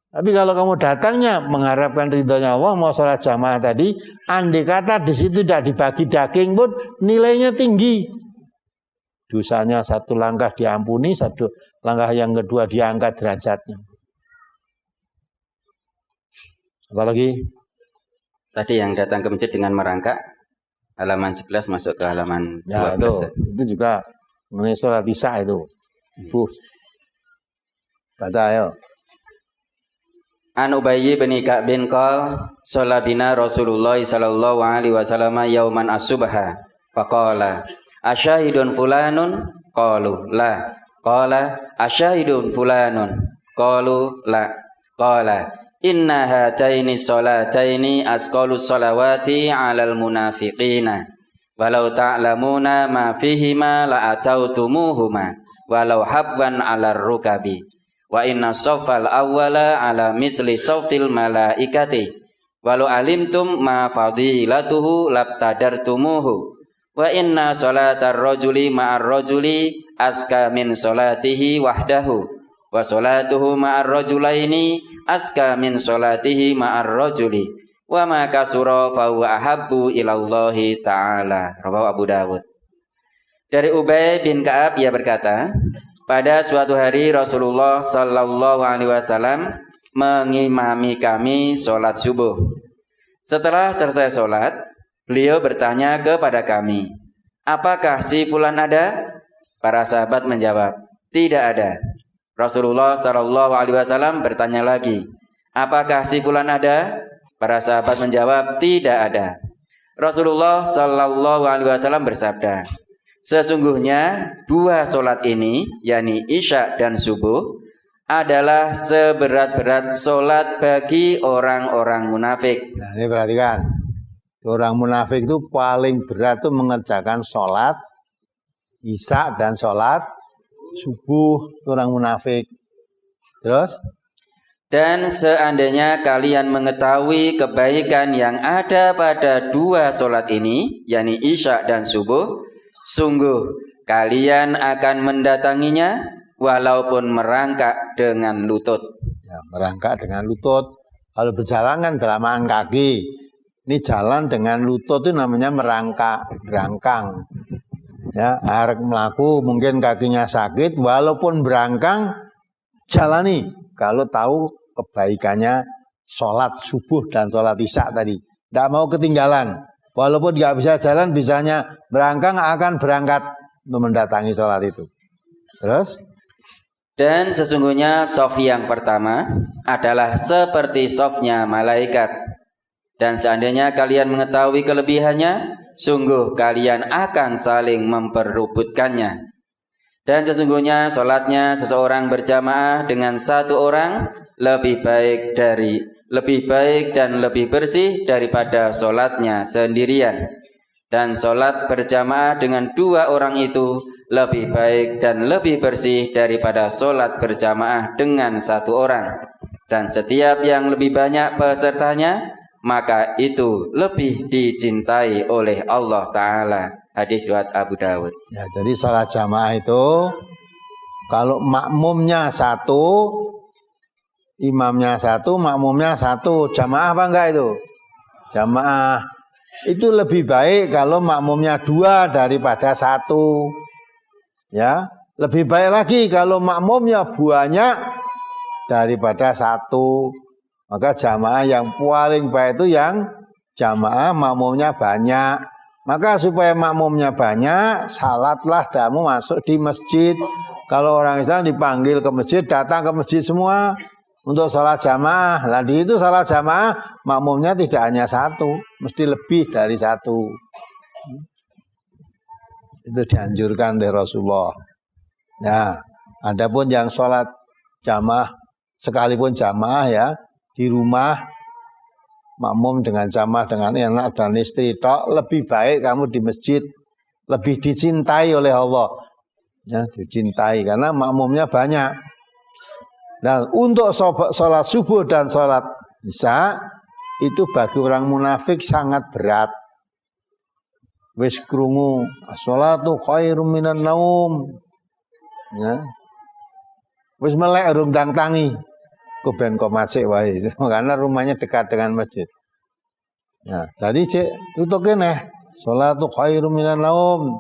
Tapi kalau kamu datangnya mengharapkan ridhonya Allah, mau sholat jamaah tadi, andai kata di situ tidak dibagi daging pun nilainya tinggi. Dosanya 1 langkah diampuni, 1 langkah yang kedua diangkat derajatnya. Apalagi? Tadi yang datang ke masjid dengan merangkak, halaman 11 masuk ke halaman 12. Itu juga mengenai sholat isya itu. Bu, baca ayo. An Ubayy bin Ka'b bin qol shalla bina Rasulullah sallallahu alaihi wasallam yauman as-subha faqala asyahidun fulanun qalu la qala asyahidun fulanun Qalu la. Qala inna hataini sholataini asqalus sholawati 'alal munafiqina walau ta'lamuna ma fihima la atautumuhuma walau habban 'alar rukabi wa inna shaffal awwala 'ala misli shaffil malaikati walau alimtum ma fadilatuhu labtadartumuhu wa inna sholatar rajuli ma'ar rajuli aska min sholatihi wahdahu wa sholatuhu ma'ar rajulaini aska min sholatihi ma'ar rajuli wa ma kasura fa huwa ahabbu ilallahi ta'ala. Rawahu Abu Dawud. Dari Ubay bin Ka'ab ia berkata, pada suatu hari Rasulullah sallallahu alaihi wasallam mengimami kami sholat subuh. Setelah selesai sholat, beliau bertanya kepada kami, apakah si fulan ada? Para sahabat menjawab, tidak ada. Rasulullah sallallahu alaihi wasallam bertanya lagi, apakah si fulan ada? Para sahabat menjawab, tidak ada. Rasulullah sallallahu alaihi wasallam bersabda, sesungguhnya dua sholat ini, yakni Isya dan subuh, adalah seberat-berat sholat bagi orang-orang munafik. Nah, ini perhatikan. Orang munafik itu paling berat itu mengerjakan sholat Isya dan sholat subuh. Orang munafik. Terus? Dan seandainya kalian mengetahui kebaikan yang ada pada dua sholat ini, yakni Isya dan subuh, sungguh kalian akan mendatanginya walaupun merangkak dengan lutut. Ya, merangkak dengan lutut. Kalau berjalan kan berlamaan kaki. Ini jalan dengan lutut itu namanya merangkak, berangkang. Ya, arek melaku mungkin kakinya sakit, walaupun berangkang jalani. Kalau tahu kebaikannya sholat subuh dan sholat Isya tadi, tidak mau ketinggalan. Walaupun nggak bisa jalan, bisanya berangkang akan berangkat untuk mendatangi sholat itu. Terus? Dan sesungguhnya shaf yang pertama adalah seperti shafnya malaikat. Dan seandainya kalian mengetahui kelebihannya, sungguh kalian akan saling memperebutkannya. Dan sesungguhnya sholatnya seseorang berjamaah dengan satu orang lebih baik dan lebih bersih daripada sholatnya sendirian. Dan sholat berjamaah dengan dua orang itu lebih baik dan lebih bersih daripada sholat berjamaah dengan satu orang. Dan setiap yang lebih banyak pesertanya, maka itu lebih dicintai oleh Allah Ta'ala. Hadis riwayat Abu Dawud. Ya, jadi sholat jamaah itu kalau makmumnya satu, imamnya satu, makmumnya satu, jamaah apa enggak itu? Jamaah. Itu lebih baik kalau makmumnya dua daripada satu. Ya, lebih baik lagi kalau makmumnya banyak daripada satu. Maka jamaah yang paling baik itu yang jamaah makmumnya banyak. Maka supaya makmumnya banyak, salatlah kamu masuk di masjid. Kalau orang Islam dipanggil ke masjid, datang ke masjid semua untuk sholat jamaah. Nah di itu sholat jamaah, makmumnya tidak hanya satu, mesti lebih dari satu. Itu dianjurkan oleh Rasulullah. Nah, adapun yang sholat jamaah, sekalipun jamaah ya, di rumah makmum dengan jamaah dengan anak dan istri tok, lebih baik kamu di masjid, lebih dicintai oleh Allah. Ya, dicintai karena makmumnya banyak. Nah, untuk sholat subuh dan sholat Isya itu bagi orang munafik sangat berat. Wis krungu sholatu khairum minan naum. Ya. Wis melek urung tangi. Kuben komacik wae karena rumahnya dekat dengan masjid. Ya, tadi cek tutup kene sholatu khairum minan naum.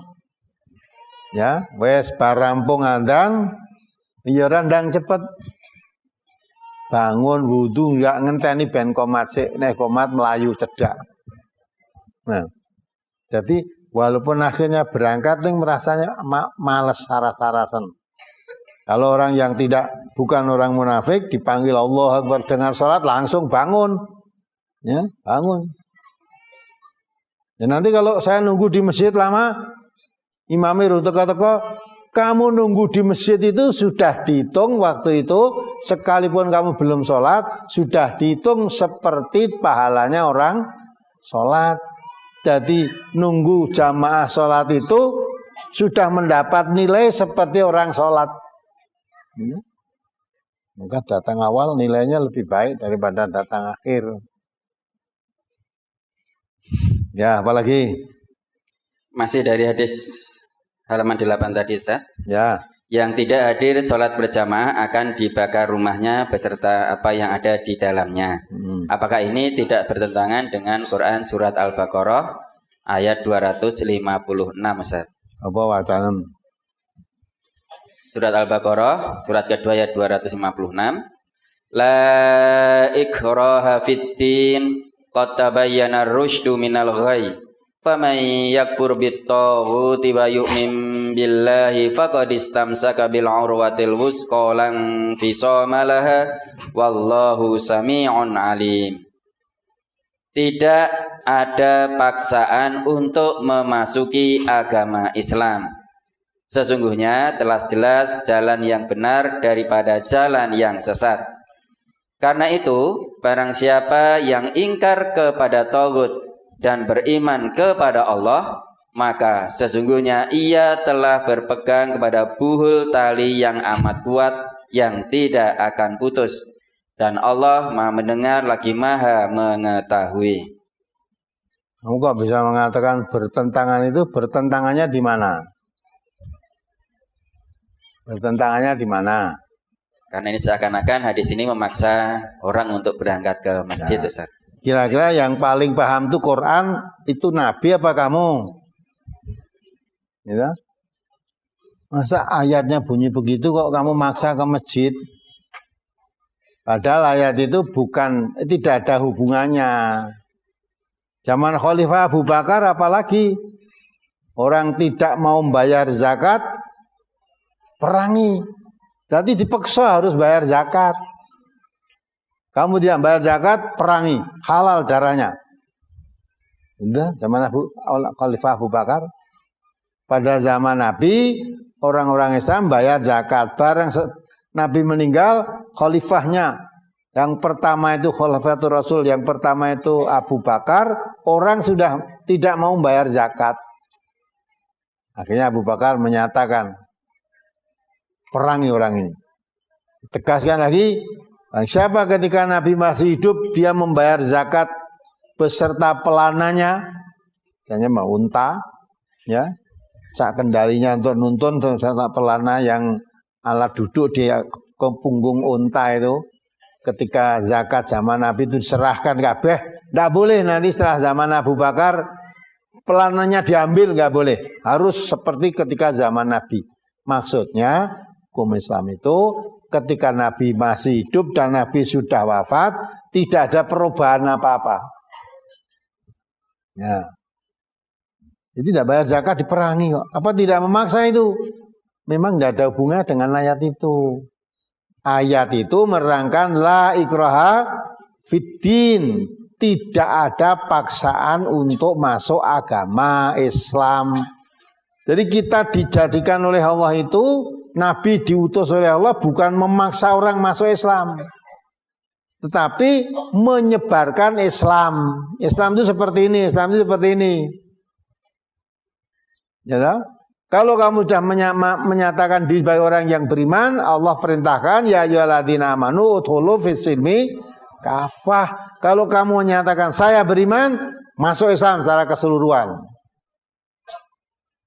Ya, wes barampung adzan ya randang cepet. Bangun wudu enggak ngenteni ben komacik nek komat melayu cedak. Nah, jadi walaupun akhirnya berangkat ning merasanya males saras-sarasen. Kalau orang yang bukan orang munafik dipanggil Allah Akbar dengan sholat langsung bangun, ya bangun. Ya nanti kalau saya nunggu di masjid lama, imamnya teko-teko, Kamu nunggu di masjid itu sudah dihitung waktu itu, sekalipun kamu belum sholat, sudah dihitung seperti pahalanya orang sholat. Jadi nunggu jamaah sholat itu sudah mendapat nilai seperti orang sholat. Maka datang awal nilainya lebih baik daripada datang akhir. Ya, apalagi? Masih dari hadis halaman 8 tadi, Ustaz. Ya. Yang tidak hadir sholat berjamaah akan dibakar rumahnya beserta apa yang ada di dalamnya. Apakah ini tidak bertentangan dengan Quran surat Al-Baqarah ayat 256, Ustaz? Apa wacana? Surat Al-Baqarah surat kedua ayat 256. La ikraha fid-din qad tabayyana ar-rusydu minal ghayy. Faman yakfur bit-taghuti wa yu'min billahi faqad istamsaka bil 'urwatil wusqa lan fisama laha wallahu sami'un alim. Tidak ada paksaan untuk memasuki agama Islam. Sesungguhnya telah jelas jalan yang benar daripada jalan yang sesat. Karena itu, barang siapa yang ingkar kepada taghut dan beriman kepada Allah, maka sesungguhnya ia telah berpegang kepada buhul tali yang amat kuat yang tidak akan putus, dan Allah Maha mendengar lagi Maha mengetahui. Kamu kok bisa mengatakan bertentangan itu? Bertentangannya di mana? Bertentangannya di mana? Karena ini seakan-akan hadis ini memaksa orang untuk berangkat ke masjid, Ustaz. Kira-kira yang paling paham itu Quran itu Nabi apa kamu? Ya? Masa ayatnya bunyi begitu kok kamu maksa ke masjid? Padahal ayat itu tidak ada hubungannya. Zaman Khalifah Abu Bakar apalagi orang tidak mau membayar zakat, perangi. Berarti dipaksa harus bayar zakat. Kamu tidak bayar zakat, perangi, halal darahnya. Itu zaman Khalifah Abu Bakar. Pada zaman Nabi, orang-orang Islam bayar zakat. Barang Nabi meninggal, khalifahnya yang pertama itu Khalifatul Rasul, yang pertama itu Abu Bakar, orang sudah tidak mau bayar zakat. Akhirnya Abu Bakar menyatakan, perangi orang ini. Tegaskan lagi, siapa ketika Nabi masih hidup dia membayar zakat beserta pelananya, misalnya mau unta, ya, cak kendalinya untuk nuntun beserta pelana yang alat duduk di ke punggung unta itu, ketika zakat zaman Nabi itu diserahkan kabeh, tidak boleh nanti setelah zaman Abu Bakar pelananya diambil, nggak boleh, harus seperti ketika zaman Nabi. Maksudnya hukum Islam itu ketika Nabi masih hidup dan Nabi sudah wafat, tidak ada perubahan apa-apa. Ya. Jadi tidak bayar zakat diperangi kok. Apa tidak memaksa itu? Memang tidak ada hubungannya dengan ayat itu. Ayat itu menerangkan la ikraha fiddin. Tidak ada paksaan untuk masuk agama Islam. Jadi kita dijadikan oleh Allah itu, Nabi diutus oleh Allah bukan memaksa orang masuk Islam, tetapi menyebarkan Islam. Islam itu seperti ini, Islam itu seperti ini. Ya, tak? Kalau kamu sudah menyatakan diri sebagai orang yang beriman, Allah perintahkan ya ayyuhalladzina amanu udkhulu fis-silmi kafah. Kalau kamu menyatakan saya beriman, masuk Islam secara keseluruhan.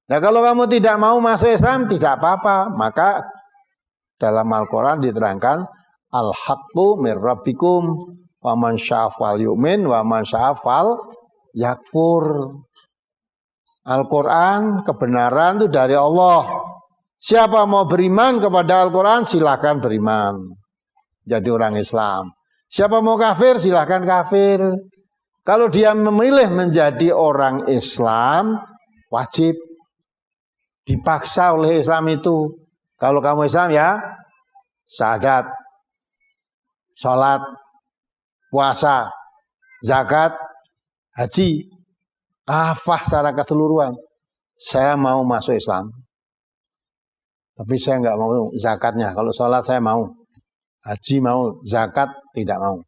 Nah, kalau kamu tidak mau masuk Islam, tidak apa-apa. Maka dalam Al-Quran diterangkan al-haqqu mir rabbikum wa man sya'afal yu'min wa man sya'afal yakfur. Al-Quran, kebenaran itu dari Allah. Siapa mau beriman kepada Al-Quran, silahkan beriman. Jadi orang Islam. Siapa mau kafir, silahkan kafir. Kalau dia memilih menjadi orang Islam, wajib. Dipaksa oleh Islam itu. Kalau kamu Islam ya, syahadat, sholat, puasa, zakat, haji, kafah secara keseluruhan. Saya mau masuk Islam. Tapi saya nggak mau zakatnya. Kalau sholat saya mau, haji mau, zakat tidak mau.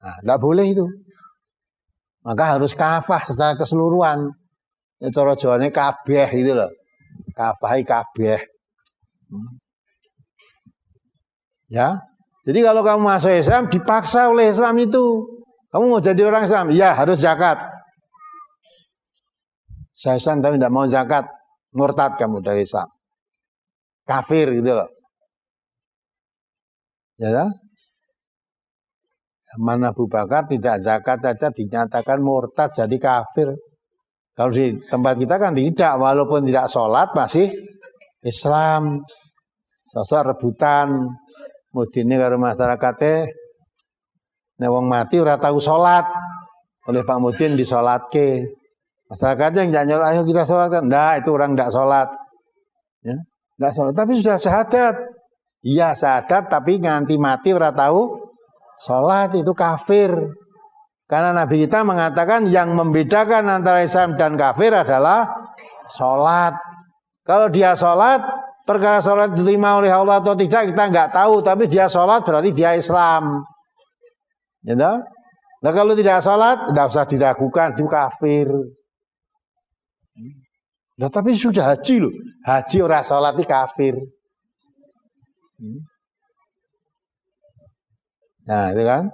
Nah, nggak boleh itu. Maka harus kafah secara keseluruhan. Itu rojoannya kabeh gitu loh. Kafahi kabeh. Ya. Jadi kalau kamu masuk Islam dipaksa oleh Islam itu. Kamu mau jadi orang Islam, ya harus zakat. Saya Islam tapi tidak mau zakat, murtad kamu dari Islam. Kafir gitu loh. Ya. Zaman Abu Bakar tidak zakat saja dinyatakan murtad jadi kafir. Kalau di tempat kita kan tidak, walaupun tidak sholat masih Islam. Sosok rebutan, mudine karo masyarakatnya, nek wong mati ora tahu sholat, oleh Pak Mudin disolatke. Masyarakatnya yang nyanyol, ayo kita sholatkan. Nah, itu orang tidak sholat. Ya, tidak sholat, tapi sudah syahadat. Iya syahadat, tapi nganti mati ora tahu sholat, itu kafir. Karena Nabi kita mengatakan yang membedakan antara Islam dan kafir adalah sholat. Kalau dia sholat, perkara sholat diterima oleh Allah atau tidak kita nggak tahu. Tapi dia sholat berarti dia Islam. Ya, nah kalau tidak sholat, tidak usah diragukan, itu kafir. Nah, tapi sudah haji loh. Haji orang sholat itu kafir. Nah itu kan.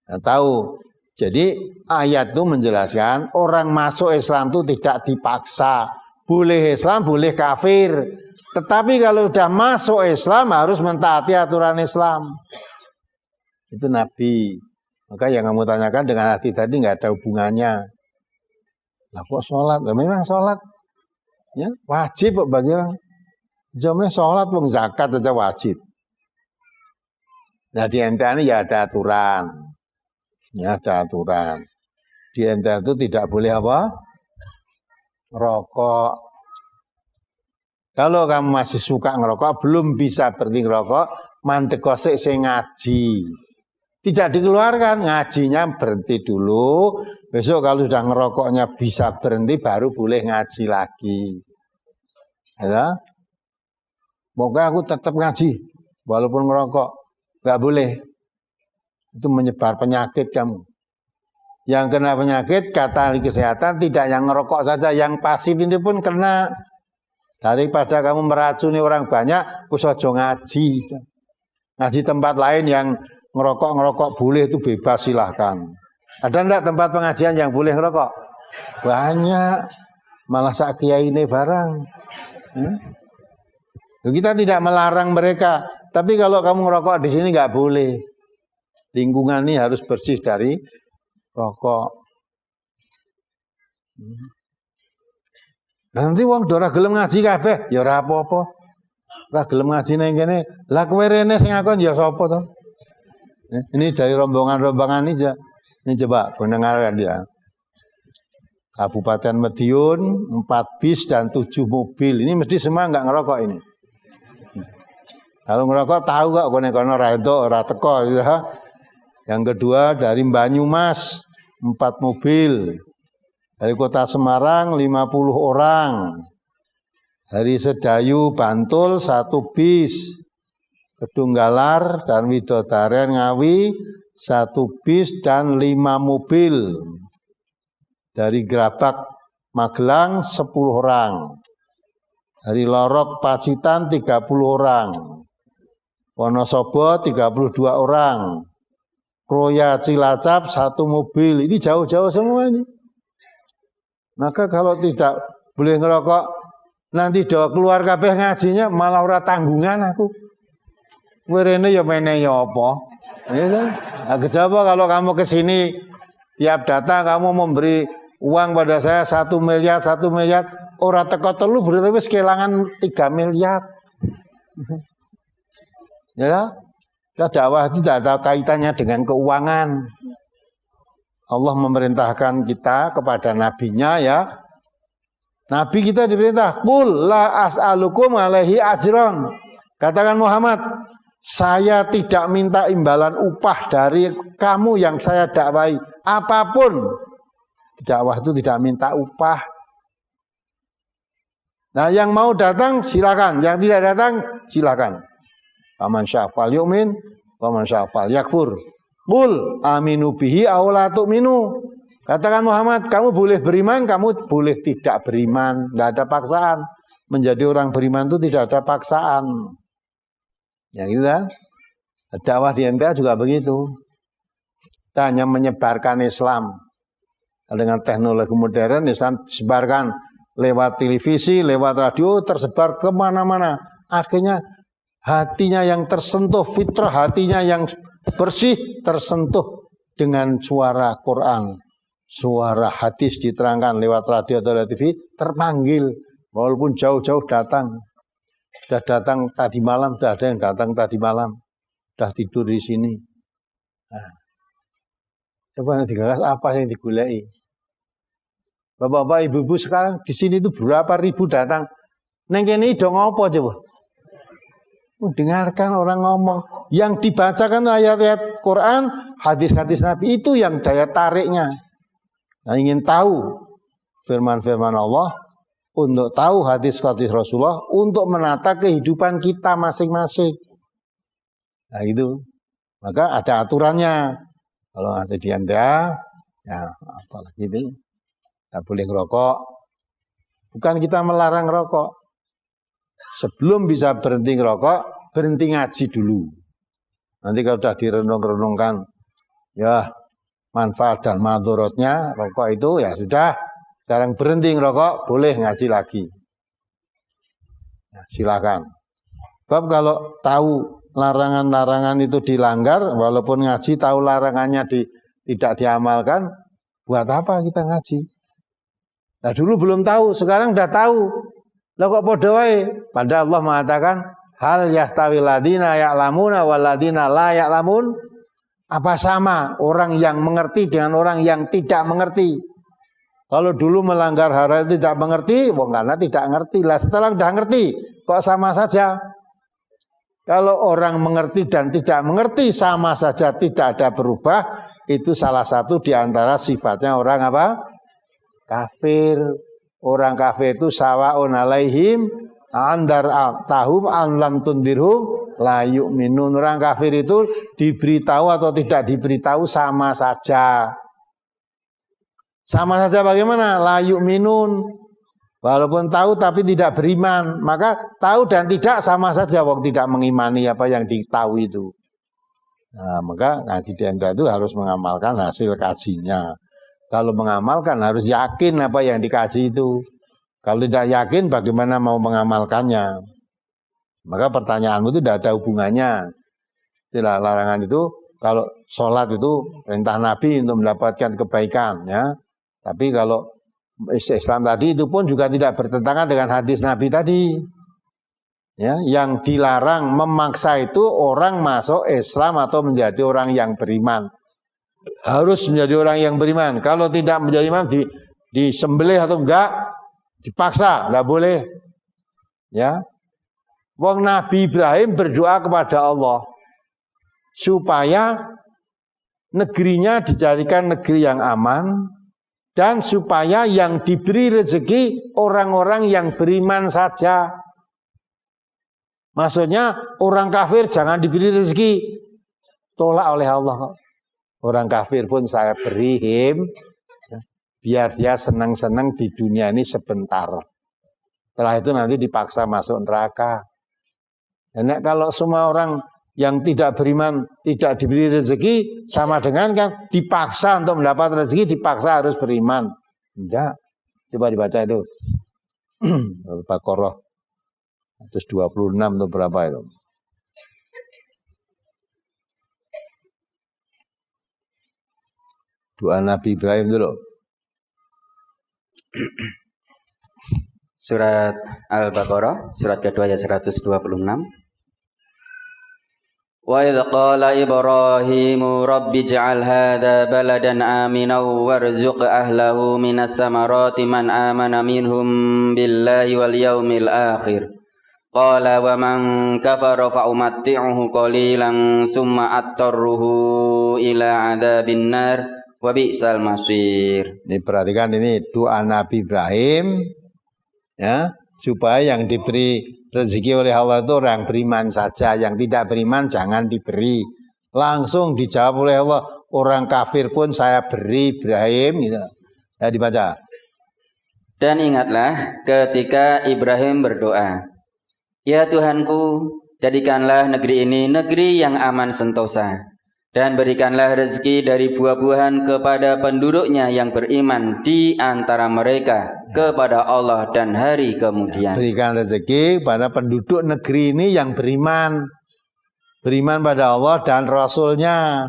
Nah, tahu. Jadi ayat itu menjelaskan orang masuk Islam itu tidak dipaksa. Boleh Islam, boleh kafir. Tetapi kalau sudah masuk Islam harus mentaati aturan Islam. Itu Nabi. Maka yang kamu tanyakan dengan hati tadi nggak ada hubungannya. Lah kok sholat? Lah memang sholat. Ya, wajib bagi orang. Jamnya sholat pun zakat saja wajib. Nah di MTA ini ya ada aturan. Ya ada aturan. Di MTA itu tidak boleh apa? Ngerokok. Kalau kamu masih suka ngerokok, belum bisa berhenti ngerokok, mandek kosek sing ngaji. Tidak dikeluarkan, ngajinya berhenti dulu. Besok kalau sudah ngerokoknya bisa berhenti, baru boleh ngaji lagi. Ya. Pokoknya aku tetap ngaji, walaupun ngerokok. Gak boleh. Itu menyebar penyakit kamu. Yang kena penyakit, kata ahli kesehatan, tidak yang ngerokok saja, yang pasif ini pun kena. Daripada kamu meracuni orang banyak, kusojo ngaji. Ngaji tempat lain yang ngerokok boleh, itu bebas silahkan. Ada enggak tempat pengajian yang boleh ngerokok? Banyak. Malah sak kiai ini barang. Kita tidak melarang mereka. Tapi kalau kamu ngerokok di sini nggak boleh. Lingkungan ini harus bersih dari rokok. Nanti wong ora gelem ngaji kabeh, ya ora apa-apa. Ora gelem ngaji nang kene. Lah kowe rene sing ngakon ya sapa to? Ini dari rombongan-rombongan ini aja. Ini coba pendengarkan dia. Kabupaten Madiun 4 bis dan 7 mobil. Ini mesti semua enggak ngerokok ini. Kalau ngerokok tahu kok kono-kono ra entuk ora teko ya. Yang kedua dari Banyumas 4 mobil. Dari Kota Semarang 50 orang. Dari Sedayu Bantul 1 bis. Kedunggalar dan Widodaren Ngawi 1 bis dan 5 mobil. Dari Grabak Magelang 10 orang. Dari Lorok Pacitan 30 orang. Wonosobo 32 orang. Kroya Cilacap 1 mobil. Ini jauh-jauh semua ini. Maka kalau tidak boleh ngerokok, nanti doa keluar kabeh ngajinya malah ora tanggungan aku. Werene ya mene ya apa? Ya kan? Nah, kejaba kalau kamu ke sini tiap datang kamu memberi uang pada saya 1 miliar, 1 miliar, ora teko telu berarti wis kelangan 3 miliar. Ya. Dakwah itu tidak ada kaitannya dengan keuangan. Allah memerintahkan kita kepada nabinya ya. Nabi kita diperintah, "Qul la as'alukum alaihi ajron." Katakan Muhammad, saya tidak minta imbalan upah dari kamu yang saya dakwai. Apapun. Dakwah itu tidak minta upah. Nah, yang mau datang silakan, yang tidak datang silakan. Faman sya'fal yu'min, faman sya'fal yakfur. Qul aminu bihi aw la tu'minu. Katakan Muhammad, kamu boleh beriman, kamu boleh tidak beriman. Tidak ada paksaan. Menjadi orang beriman itu tidak ada paksaan. Ya gitu kan? Dakwah di MTA juga begitu. Kita hanya menyebarkan Islam. Dengan teknologi modern, Islam disebarkan lewat televisi, lewat radio, tersebar kemana-mana. Akhirnya hatinya yang tersentuh, fitrah hatinya yang bersih, tersentuh dengan suara Quran. Suara hadis diterangkan lewat radio atau lewat TV, terpanggil. Walaupun jauh-jauh datang. Sudah datang tadi malam, sudah ada yang datang tadi malam. Sudah tidur di sini. Nah, coba nanti digagas apa yang digulai. Bapak-bapak, ibu-ibu sekarang di sini itu berapa ribu datang. Neng kene dong apa coba? Dengarkan orang ngomong. Yang dibacakan ayat-ayat Quran, hadis-hadis Nabi itu yang daya tariknya. Nah, ingin tahu firman-firman Allah, untuk tahu hadis-hadis Rasulullah, untuk menata kehidupan kita masing-masing. Nah itu. Maka ada aturannya. Kalau ngasih di MTA, ya apalagi itu. Tidak boleh ngerokok. Bukan kita melarang rokok. Sebelum bisa berhenti ngerokok, berhenti ngaji dulu. Nanti kalau sudah direnung-renungkan, ya manfaat dan madorotnya rokok itu ya sudah. Sekarang berhenti ngerokok, boleh ngaji lagi. Ya, silakan. Sebab kalau tahu larangan-larangan itu dilanggar, walaupun ngaji tahu larangannya tidak diamalkan, buat apa kita ngaji? Nah dulu belum tahu, sekarang udah tahu. Lah kok podo wae? Padahal Allah mengatakan hal yastawil ladina ya'lamuna wal ladina la ya'lamun? Apa sama orang yang mengerti dengan orang yang tidak mengerti? Kalau dulu melanggar haram tidak mengerti, karena tidak ngerti. Lah setelah udah ngerti, kok sama saja? Kalau orang mengerti dan tidak mengerti sama saja, tidak ada berubah. Itu salah satu di antara sifatnya orang apa? Kafir. Orang kafir itu sawaun alaihim andar tahum an lam tundirhum la yu'minun. Orang kafir itu diberitahu atau tidak diberitahu sama saja. Sama saja bagaimana? La yu'minun. Walaupun tahu tapi tidak beriman. Maka tahu dan tidak sama saja waktu tidak mengimani apa yang diketahui itu. Nah, maka ngaji di MTA itu harus mengamalkan hasil kajinya. Kalau mengamalkan harus yakin apa yang dikaji itu. Kalau tidak yakin bagaimana mau mengamalkannya. Maka pertanyaanmu itu tidak ada hubungannya. Tidak, larangan itu kalau sholat itu perintah Nabi untuk mendapatkan kebaikan. Ya. Tapi kalau Islam tadi itu pun juga tidak bertentangan dengan hadis Nabi tadi. Ya, yang dilarang memaksa itu orang masuk Islam atau menjadi orang yang beriman. Harus menjadi orang yang beriman. Kalau tidak menjadi imam disembelih atau enggak dipaksa, enggak boleh. Ya. Wong Nabi Ibrahim berdoa kepada Allah supaya negerinya dijadikan negeri yang aman dan supaya yang diberi rezeki orang-orang yang beriman saja. Maksudnya orang kafir jangan diberi rezeki. Tolak oleh Allah. Orang kafir pun saya beri ya, biar dia senang-senang di dunia ini sebentar. Setelah itu nanti dipaksa masuk neraka. Dan kalau semua orang yang tidak beriman tidak diberi rezeki, sama dengan kan dipaksa untuk mendapat rezeki, dipaksa harus beriman. Enggak. Coba dibaca itu. Al-Baqarah 126 itu berapa itu? Doa Nabi Ibrahim dulu. Surat Al-Baqarah, surat kedua ayat 126. Wa idh qala Ibrahimu rabbi ij'al hadha baladan aminan warzuq ahlahu minas samarati man amana minhum billahi wal yawmil akhir. Qala wa man kafara fa umatti'uhu qalilan thumma attarruhu ila adzabin nar. Wa bi'sal masir. Ini perhatikan ini doa Nabi Ibrahim ya supaya yang diberi rezeki oleh Allah itu orang beriman saja, yang tidak beriman jangan diberi. Langsung dijawab oleh Allah, orang kafir pun saya beri Ibrahim gitu. Ya dibaca. Dan ingatlah ketika Ibrahim berdoa, ya Tuhanku, jadikanlah negeri ini negeri yang aman sentosa, dan berikanlah rezeki dari buah-buahan kepada penduduknya yang beriman di antara mereka kepada Allah dan hari kemudian. Berikan rezeki pada penduduk negeri ini yang beriman. Beriman pada Allah dan Rasulnya.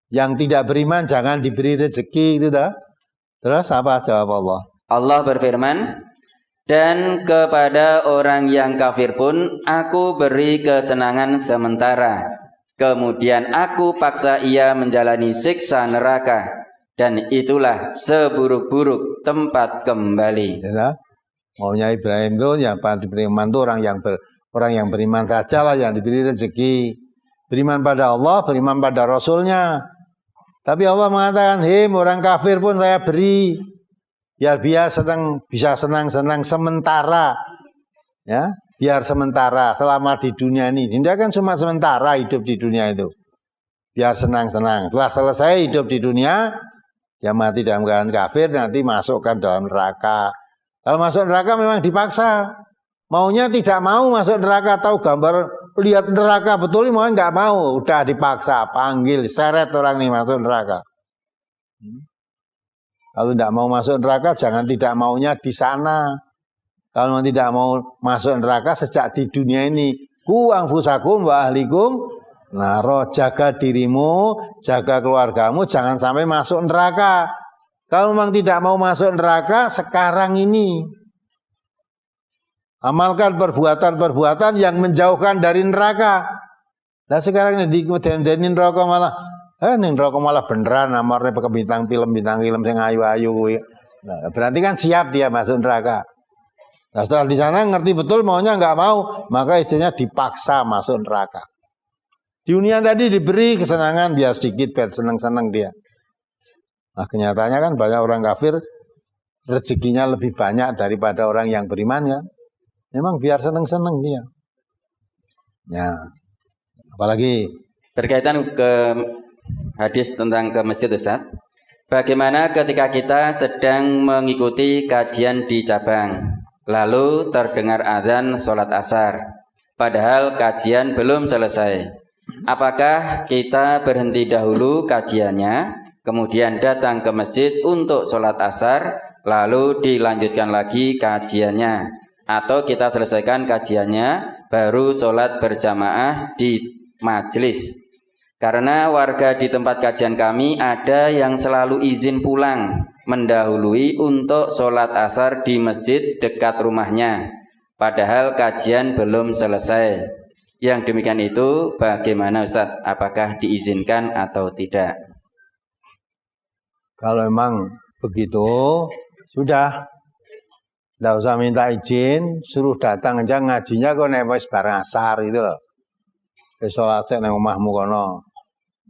Yang tidak beriman jangan diberi rezeki itu dah. Terus apa jawab Allah? Allah berfirman, dan kepada orang yang kafir pun aku beri kesenangan sementara. Kemudian aku paksa ia menjalani siksa neraka. Dan itulah seburuk-buruk tempat kembali. Ya, maunya Ibrahim itu yang diberi iman itu orang yang beriman saja lah yang diberi rezeki. Beriman pada Allah, beriman pada Rasulnya. Tapi Allah mengatakan, hei orang kafir pun saya beri. Biar bisa senang-senang sementara. Ya, biar sementara selama di dunia ini. Dia kan cuma sementara hidup di dunia itu. Biar senang-senang. Setelah selesai hidup di dunia, dia mati dalam keadaan kafir, nanti masukkan dalam neraka. Kalau masuk neraka memang dipaksa. Maunya tidak mau masuk neraka, tahu gambar lihat neraka betul mau nggak mau, udah dipaksa, panggil, seret orang ini masuk neraka. Kalau tidak mau masuk neraka, jangan tidak maunya di sana. Kalau tidak mau masuk neraka sejak di dunia ini, ku anfusakum wa ahlikum naro, jaga dirimu, jaga keluargamu, jangan sampai masuk neraka. Kalau memang tidak mau masuk neraka, sekarang ini amalkan perbuatan-perbuatan yang menjauhkan dari neraka. Nah sekarang ini di neraka malah, neraka malah beneran namanya pakai bintang film yang ayu-ayu. Nah, berarti kan siap dia masuk neraka. Nah, setelah di sana ngerti betul maunya nggak mau, maka istilahnya dipaksa masuk neraka. Di dunia tadi diberi kesenangan biar sedikit, biar senang-senang dia. Nah kenyataannya kan banyak orang kafir rezekinya lebih banyak daripada orang yang beriman kan. Memang biar seneng-seneng dia. Ya, apalagi berkaitan ke hadis tentang ke masjid Ustaz. Bagaimana ketika kita sedang mengikuti kajian di cabang, lalu terdengar azan sholat asar, padahal kajian belum selesai. Apakah kita berhenti dahulu kajiannya, kemudian datang ke masjid untuk sholat asar, lalu dilanjutkan lagi kajiannya? Atau kita selesaikan kajiannya baru sholat berjamaah di majelis? Karena warga di tempat kajian kami ada yang selalu izin pulang mendahului untuk sholat asar di masjid dekat rumahnya, padahal kajian belum selesai. Yang demikian itu bagaimana Ustadz? Apakah diizinkan atau tidak? Kalau memang begitu, sudah. Tidak usah minta izin, suruh datang aja ngajinya kok nepes bareng asar gitu loh. Sholatnya nang omahmu kono.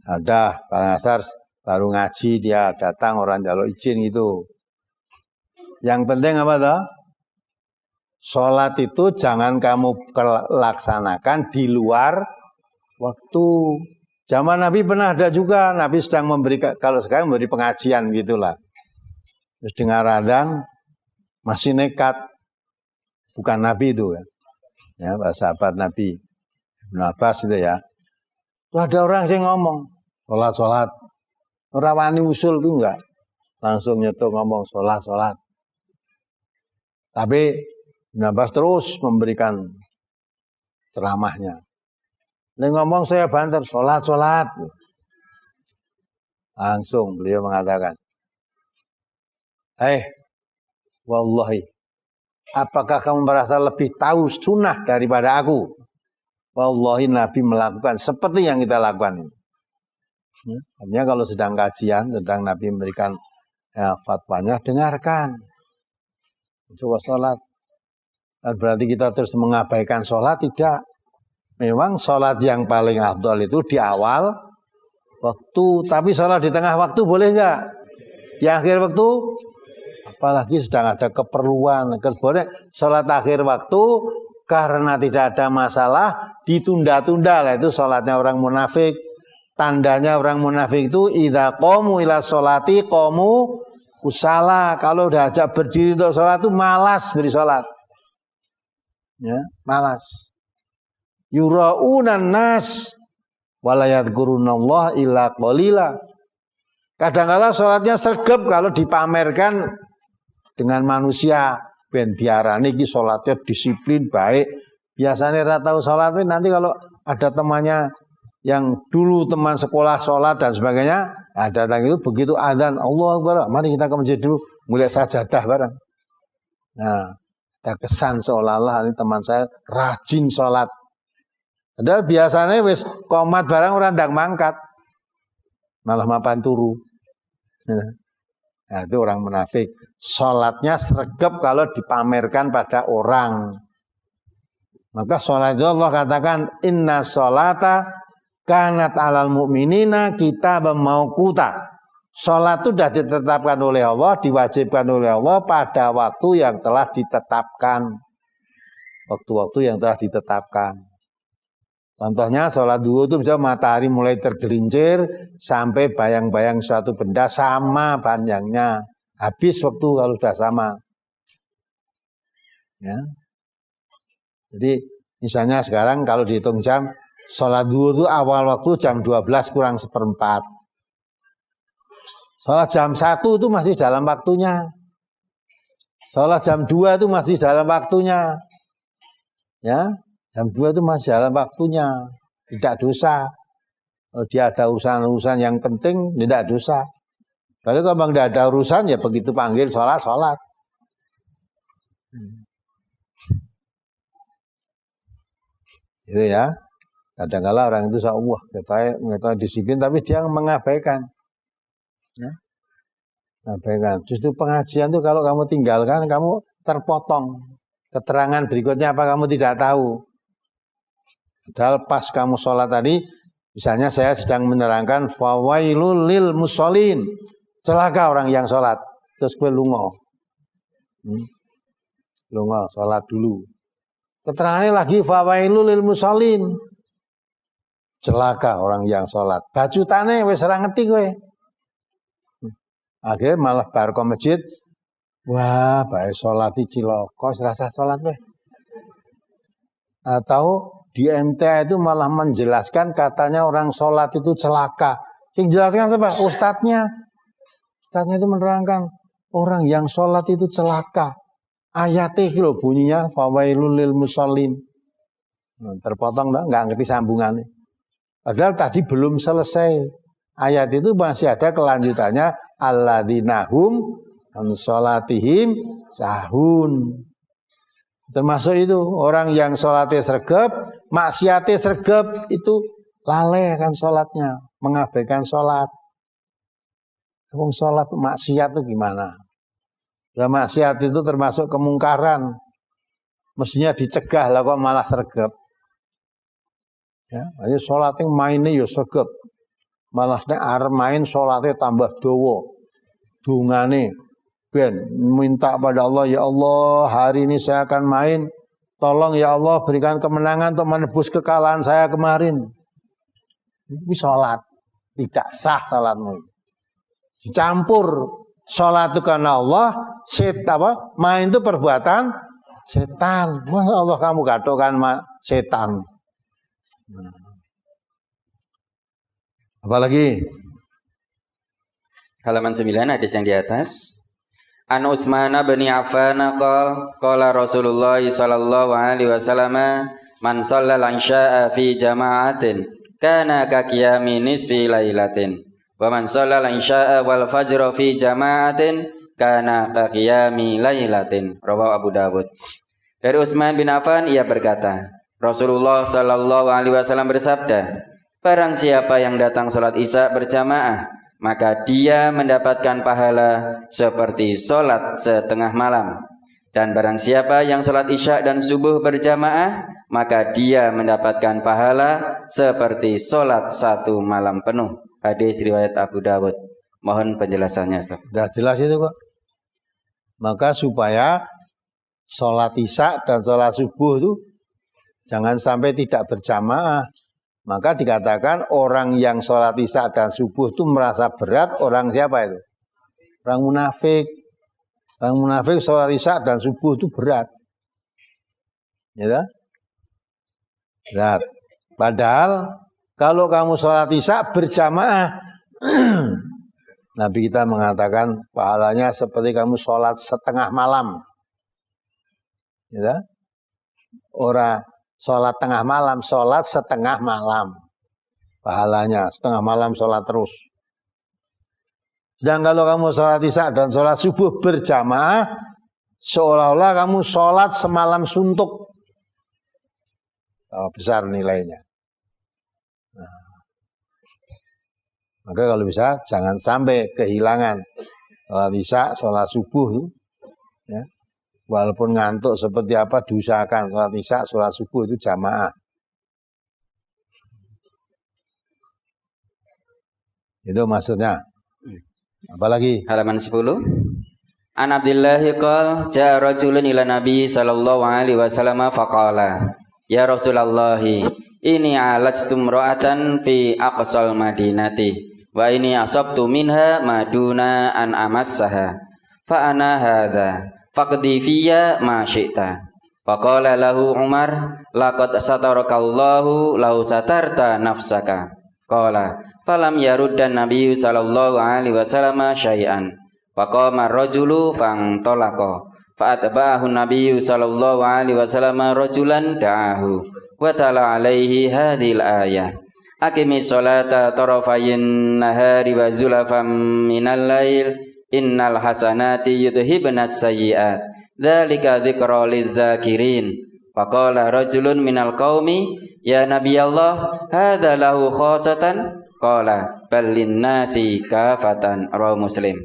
Ada bareng asar baru ngaji dia datang orang jaluk izin gitu. Yang penting apa toh? Sholat itu jangan kamu laksanakan di luar waktu. Zaman Nabi pernah ada juga, Nabi sedang memberi, kalau sekarang memberi pengajian gitulah. Terus dengar adzan masih nekat, bukan Nabi itu ya, sahabat Nabi Ibnu Abbas itu ya. Tuh ada orang yang ngomong sholat, orang wani usul itu enggak, langsung nyetok ngomong sholat. Tapi Ibnu Abbas terus memberikan ceramahnya. Dia ngomong saya banter sholat. Langsung beliau mengatakan, wallahi, apakah kamu merasa lebih tahu sunnah daripada aku? Wallahi Nabi melakukan seperti yang kita lakukan. Ya, artinya kalau sedang kajian, sedang Nabi memberikan fatwanya, dengarkan. Coba sholat. Dan berarti kita terus mengabaikan sholat? Tidak. Memang sholat yang paling afdal itu di awal waktu. Tapi sholat di tengah waktu boleh nggak? Di akhir waktu? Apalagi sedang ada keperluan. Kemudian sholat akhir waktu karena tidak ada masalah ditunda-tunda lah, itu sholatnya orang munafik. Tandanya orang munafik itu idza qamu ila sholati qamu kusala. Kalau udah ajak berdiri untuk sholat itu malas beri sholat. Ya, malas. Yura'unan nas wala yadhkurunallah illa qalila. Kadang-kala sholatnya sregep kalau dipamerkan dengan manusia, ben diarani iki sholatnya disiplin baik. Biasanya ora tahu sholat, nanti kalau ada temannya yang dulu teman sekolah sholat dan sebagainya, datang itu begitu adzan Allahu Akbar, mari kita ke masjid dulu, mulai sajadah bareng. Nah, ada kesan seolah-olah ini teman saya rajin sholat. Padahal biasanya wis komat barang orang ndang mangkat, malah mapan turu. Nah, itu orang munafik. Sholatnya sregep kalau dipamerkan pada orang. Maka sholat itu Allah katakan inna sholata kanat alal mu'minina kitaban mauquta. Sholat itu sudah ditetapkan oleh Allah, diwajibkan oleh Allah pada waktu yang telah ditetapkan. Waktu-waktu yang telah ditetapkan. Contohnya sholat duhur itu bisa matahari mulai tergelincir sampai bayang-bayang suatu benda sama panjangnya. Habis waktu kalau sudah sama. Ya. Jadi misalnya sekarang kalau dihitung jam, sholat duhur itu awal waktu jam 12 kurang seperempat. Sholat jam 1 itu masih dalam waktunya. Sholat jam 2 itu masih dalam waktunya. Ya, jam 2 itu masih dalam waktunya. Tidak dosa. Kalau dia ada urusan-urusan yang penting, tidak dosa. Kalau memang tidak ada urusan, ya begitu panggil sholat. Itu ya. Kadang-kala orang itu katanya disiplin, tapi dia mengabaikan. Ya, mengabaikan. Justru pengajian itu kalau kamu tinggalkan, kamu terpotong. Keterangan berikutnya apa kamu tidak tahu. Padahal pas kamu sholat tadi, misalnya saya sedang menerangkan fawailul lil musholin. Celaka orang yang sholat. Terus gue lungo. Lungo, sholat dulu. Keterangannya lagi fawailul lil musholin. Celaka orang yang sholat. Bacutane wis ora ngerti kowe. Akhirnya malah bar ke masjid. Wah, baik sholat iki cilaka, wis rasa sholat weh. Atau di MTA itu malah menjelaskan katanya orang sholat itu celaka. Yang jelaskan siapa? Ustadznya. Ustadznya itu menerangkan orang yang sholat itu celaka. Ayatnya loh bunyinya fawailul lil musholin. Terpotong nggak ngerti sambungannya. Padahal tadi belum selesai. Ayat itu masih ada kelanjutannya alladzina hum an sholatihim sahun. Termasuk itu orang yang sholatnya sregep, maksiatnya sregep, itu lalai kan sholatnya, mengabaikan sholat. Wong sholat maksiat itu gimana? Ya maksiat itu termasuk kemungkaran. Mestinya dicegah lah kok malah sregep. Ya, ayo sholatnya mainnya ya sregep. Malah nek arep main sholatnya tambah dowo. Dungane ben minta pada Allah, ya Allah hari ini saya akan main, tolong ya Allah berikan kemenangan untuk menebus kekalahan saya kemarin. Ini sholat, tidak sah sholatmu. Dicampur sholat itu karena Allah, main itu perbuatan setan. Masa Allah kamu gatokan setan. Nah. Apalagi halaman 9 hadis yang di atas. An Utsman bin Affan qala Rasulullah sallallahu alaihi wasallam man shallal isya'a fi jama'atin kana ka qiyami nisfi lailatin wa man shallal isya'a wal fajr fi jama'atin kana ka qiyami lailatin. Rawahu Abu Dawud. Dari Utsman bin Affan ia berkata, Rasulullah sallallahu alaihi wasallam bersabda, barang siapa yang datang sholat isya berjamaah, maka dia mendapatkan pahala seperti sholat setengah malam. Dan barang siapa yang sholat isya dan subuh berjamaah, maka dia mendapatkan pahala seperti sholat satu malam penuh. Hadis riwayat Abu Dawud. Mohon penjelasannya, Ustaz. Sudah jelas itu kok. Maka supaya sholat isya dan sholat subuh itu jangan sampai tidak berjamaah. Maka dikatakan orang yang sholat isya dan subuh itu merasa berat, orang siapa itu? Orang munafik. Orang munafik sholat isya dan subuh itu berat. Ya, berat. Padahal kalau kamu sholat isya berjamaah, Nabi kita mengatakan pahalanya seperti kamu sholat setengah malam. Ya, orang sholat tengah malam, sholat setengah malam. Pahalanya setengah malam sholat terus. Dan kalau kamu sholat isya dan sholat subuh berjamaah, seolah-olah kamu sholat semalam suntuk. Besar nilainya. Nah, maka kalau bisa jangan sampai kehilangan sholat isya, sholat subuh. Ya. Walaupun ngantuk seperti apa diusahakan sholat isya, sholat subuh itu jamaah. Itu maksudnya. Apalagi? Halaman 10. An Abdillahi qol ja'a rajulun ila Nabi sallallahu alaihi wasallam faqala ya Rasulullah ini alajtum ra'atan fi aqsal madinati wa ini asabtu minha maduna an amassaha fa ana hadza faqdi fiyya ma syi'ta faqala lahu Umar laqad satarakallahu law satarta nafsaka qala falam yaruddan nabiyyu sallallahu alaihi wasallam syai'an faqama ar-rajulu fantalaqa fa'atba'ahu nabiyyu sallallahu alaihi wasallam rajulan da'ahu wa tala alaihi hadhil ayah aqimis sholata tarafayn nahari wa zulafam minal lail innal hasanati yudhibnas sayyi'at dzalika dzikra liz-zakirin faqala rajulun minal qaumi ya nabiyallah hadza lahu khosatan qala bal linnasi kafatan rawahu Muslim.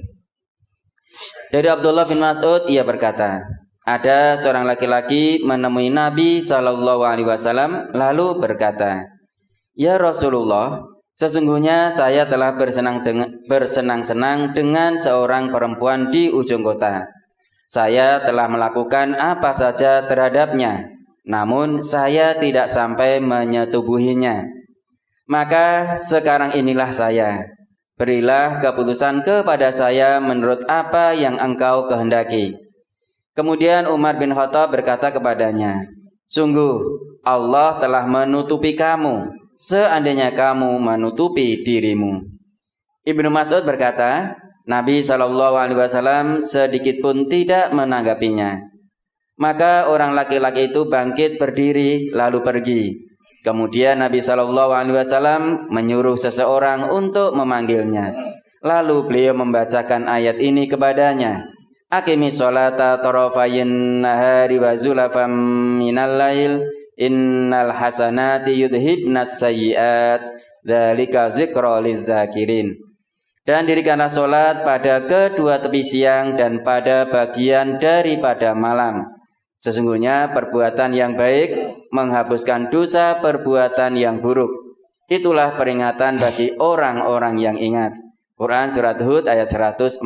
Dari Abdullah bin Mas'ud ia berkata, ada seorang laki-laki menemui Nabi sallallahu alaihi wasallam lalu berkata, "Ya Rasulullah, sesungguhnya saya telah bersenang-senang dengan seorang perempuan di ujung kota. Saya telah melakukan apa saja terhadapnya, namun saya tidak sampai menyetubuhinya. Maka sekarang inilah saya. Berilah keputusan kepada saya menurut apa yang engkau kehendaki." Kemudian Umar bin Khattab berkata kepadanya, "Sungguh Allah telah menutupi kamu, seandainya kamu menutupi dirimu." Ibnu Mas'ud berkata, Nabi SAW sedikit pun tidak menanggapinya. Maka orang laki-laki itu bangkit berdiri lalu pergi. Kemudian Nabi SAW menyuruh seseorang untuk memanggilnya. Lalu beliau membacakan ayat ini kepadanya. Aqimis sholata tarafayn nahari wa zulafam minal lail innal hasanati yudhibnas sayyi'at dzalika dzikra liz-zakirin. Dan dirikanlah sholat pada kedua tepi siang dan pada bagian daripada malam. Sesungguhnya perbuatan yang baik menghapuskan dosa perbuatan yang buruk. Itulah peringatan bagi orang-orang yang ingat. Quran Surat Hud ayat 114.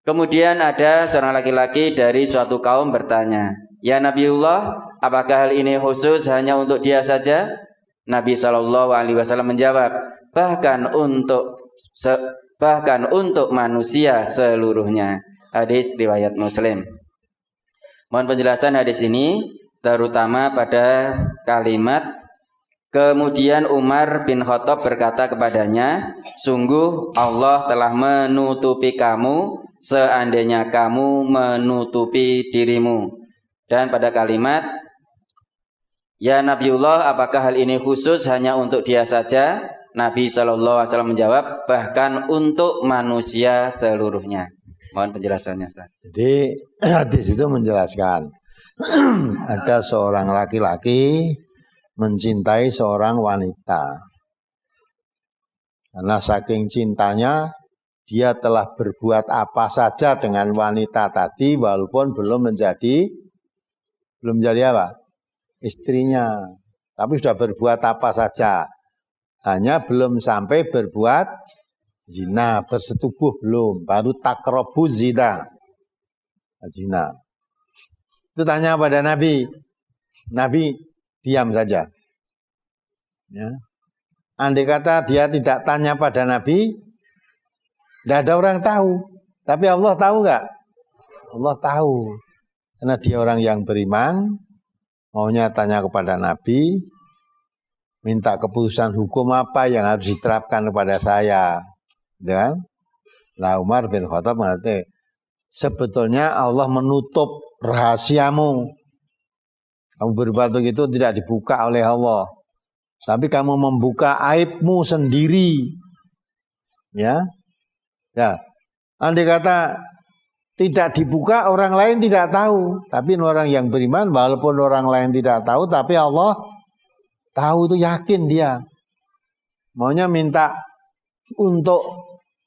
Kemudian ada seorang laki-laki dari suatu kaum bertanya, "Ya Nabiullah, apakah hal ini khusus hanya untuk dia saja?" Nabi SAW menjawab, bahkan untuk manusia seluruhnya. Hadis riwayat Muslim. Mohon penjelasan hadis ini terutama pada kalimat kemudian Umar bin Khattab berkata kepadanya, "Sungguh Allah telah menutupi kamu seandainya kamu menutupi dirimu." Dan pada kalimat "Ya Nabiullah, apakah hal ini khusus hanya untuk dia saja?" Nabi SAW menjawab, bahkan untuk manusia seluruhnya. Mohon penjelasannya, Ustaz. Jadi hadis itu menjelaskan ada seorang laki-laki mencintai seorang wanita. Karena saking cintanya dia telah berbuat apa saja dengan wanita tadi walaupun belum menjadi apa? Istrinya. Tapi sudah berbuat apa saja. Hanya belum sampai berbuat zina, bersetubuh belum, baru takrobuz zina. zina. Itu tanya pada Nabi. Nabi diam saja. Ya. Andai kata dia tidak tanya pada Nabi, tidak ada orang tahu. Tapi Allah tahu nggak? Allah tahu. Karena dia orang yang beriman, maunya tanya kepada Nabi, minta keputusan hukum apa yang harus diterapkan kepada saya. Dan lah Umar bin Khattab mengatakan, sebetulnya Allah menutup rahasiamu. Kamu berbuat begitu tidak dibuka oleh Allah. Tapi kamu membuka aibmu sendiri. Ya. Ya. Andai kata tidak dibuka, orang lain tidak tahu. Tapi orang yang beriman, walaupun orang lain tidak tahu, tapi Allah tahu, itu yakin dia. Maunya minta untuk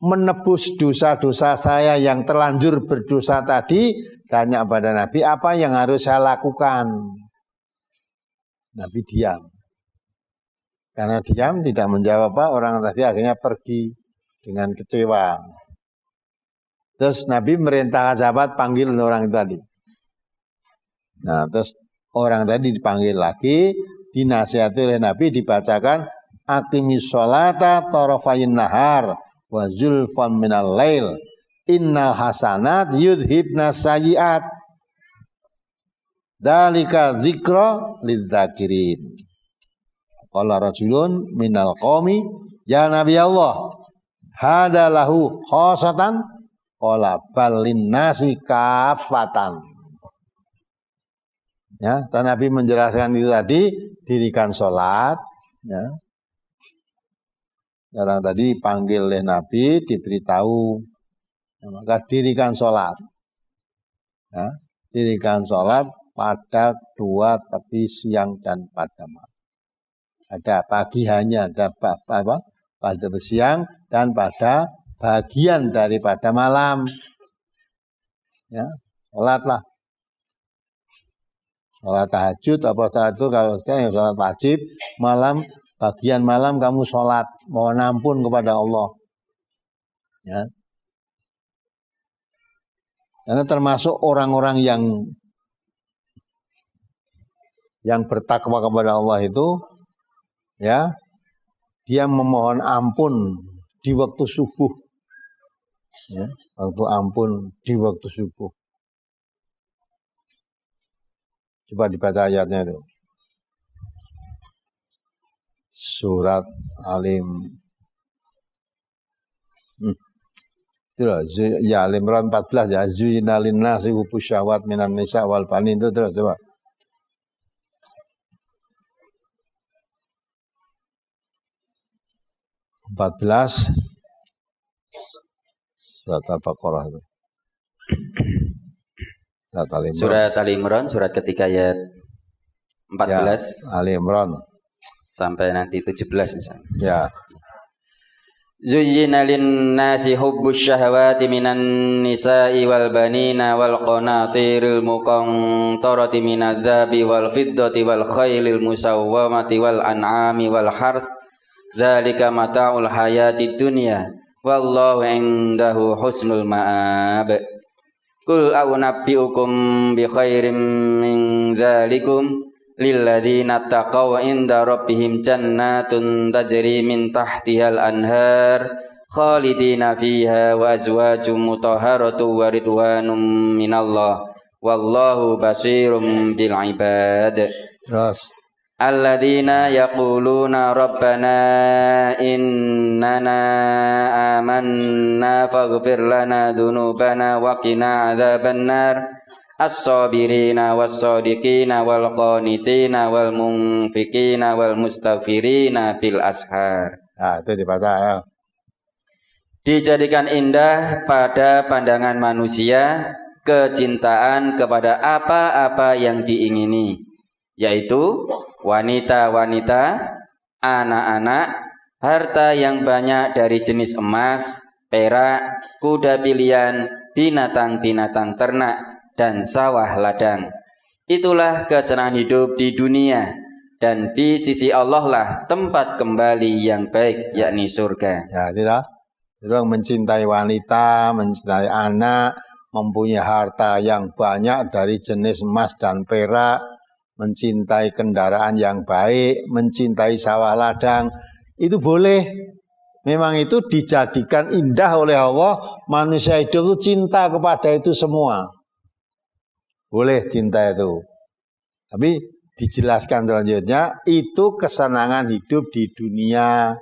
menebus dosa-dosa saya yang terlanjur berdosa tadi, tanya pada Nabi, apa yang harus saya lakukan? Nabi diam. Karena diam tidak menjawab apa, orang tadi akhirnya pergi dengan kecewa. Terus Nabi merintahkan sahabat panggil orang itu tadi. Nah, terus orang tadi dipanggil lagi, dinasihati oleh Nabi, dibacakan aqimis sholata tarafayin nahar wa zulfan minal lail innal hasanat yudhibna sayyiat dalika dzikra lidzakirin. Qala rajulun minal qaumi ya Nabi Allah hada lahu khosatan qala balin nasi kafatan. Ya, Nabi menjelaskan itu tadi, dirikan sholat. Ya. Orang tadi dipanggil oleh Nabi, diberitahu, ya, maka dirikan sholat. Ya, dirikan sholat pada dua tepi siang dan pada malam. Ada pagi hanya, ada apa? Pada siang dan pada bagian daripada malam. Ya, sholatlah. Sholat tahajud apa itu kalau saya yang sholat wajib, malam bagian malam kamu sholat mohon ampun kepada Allah. Ya. Karena termasuk orang-orang yang bertakwa kepada Allah itu, ya, dia memohon ampun di waktu subuh. Ya, waktu ampun di waktu subuh. Coba dibaca ayatnya itu. Surat Alim. Ya Al-Imran 14 ya. Zuyina linnasi hubus syahwat minan nisa wal banin, itu terus coba. Surat Al-Baqarah itu. Surat Al-Imran, surat ketiga ayat 14 ya, Al-Imran sampai nanti 17 misalnya. Ya. Zuyyina lin-nasi hubbus syahawati minan nisa'i wal banina wal qanatiril muqantarati minadz-dzahabi wal fiddati wal khailil musawwamati wal an'ami wal hars dzalika mata'ul hayatid dunya wallahu 'indahu husnul ma'ab. Qul a'unabbi'ukum bi khairim min dzalikum lilladzina taqaw inda rabbihim jannatun tajri min tahtihal anhar khalidina fiha wa azwajum mutahharatu wa ridwanum minallah wallahu basirum bil ibad. Terus alladzina yaquluna rabbana innana amanna faghfir lana dzunubana wa qina adzabannar as-sabirina was-sadiqina wal qanitina wal munfikina wal mustaghfirina bil ashar. Nah, itu dibaca ya. Dijadikan indah pada pandangan manusia kecintaan kepada apa-apa yang diingini, yaitu wanita-wanita, anak-anak, harta yang banyak dari jenis emas, perak, kuda pilihan, binatang-binatang ternak, dan sawah ladang. Itulah kesenangan hidup di dunia, dan di sisi Allah lah tempat kembali yang baik, yakni surga. Ya, tidak. Orang mencintai wanita, mencintai anak, mempunyai harta yang banyak dari jenis emas dan perak, mencintai kendaraan yang baik, mencintai sawah ladang, itu boleh. Memang itu dijadikan indah oleh Allah, manusia hidup itu cinta kepada itu semua. Boleh cinta itu. Tapi dijelaskan selanjutnya, itu kesenangan hidup di dunia.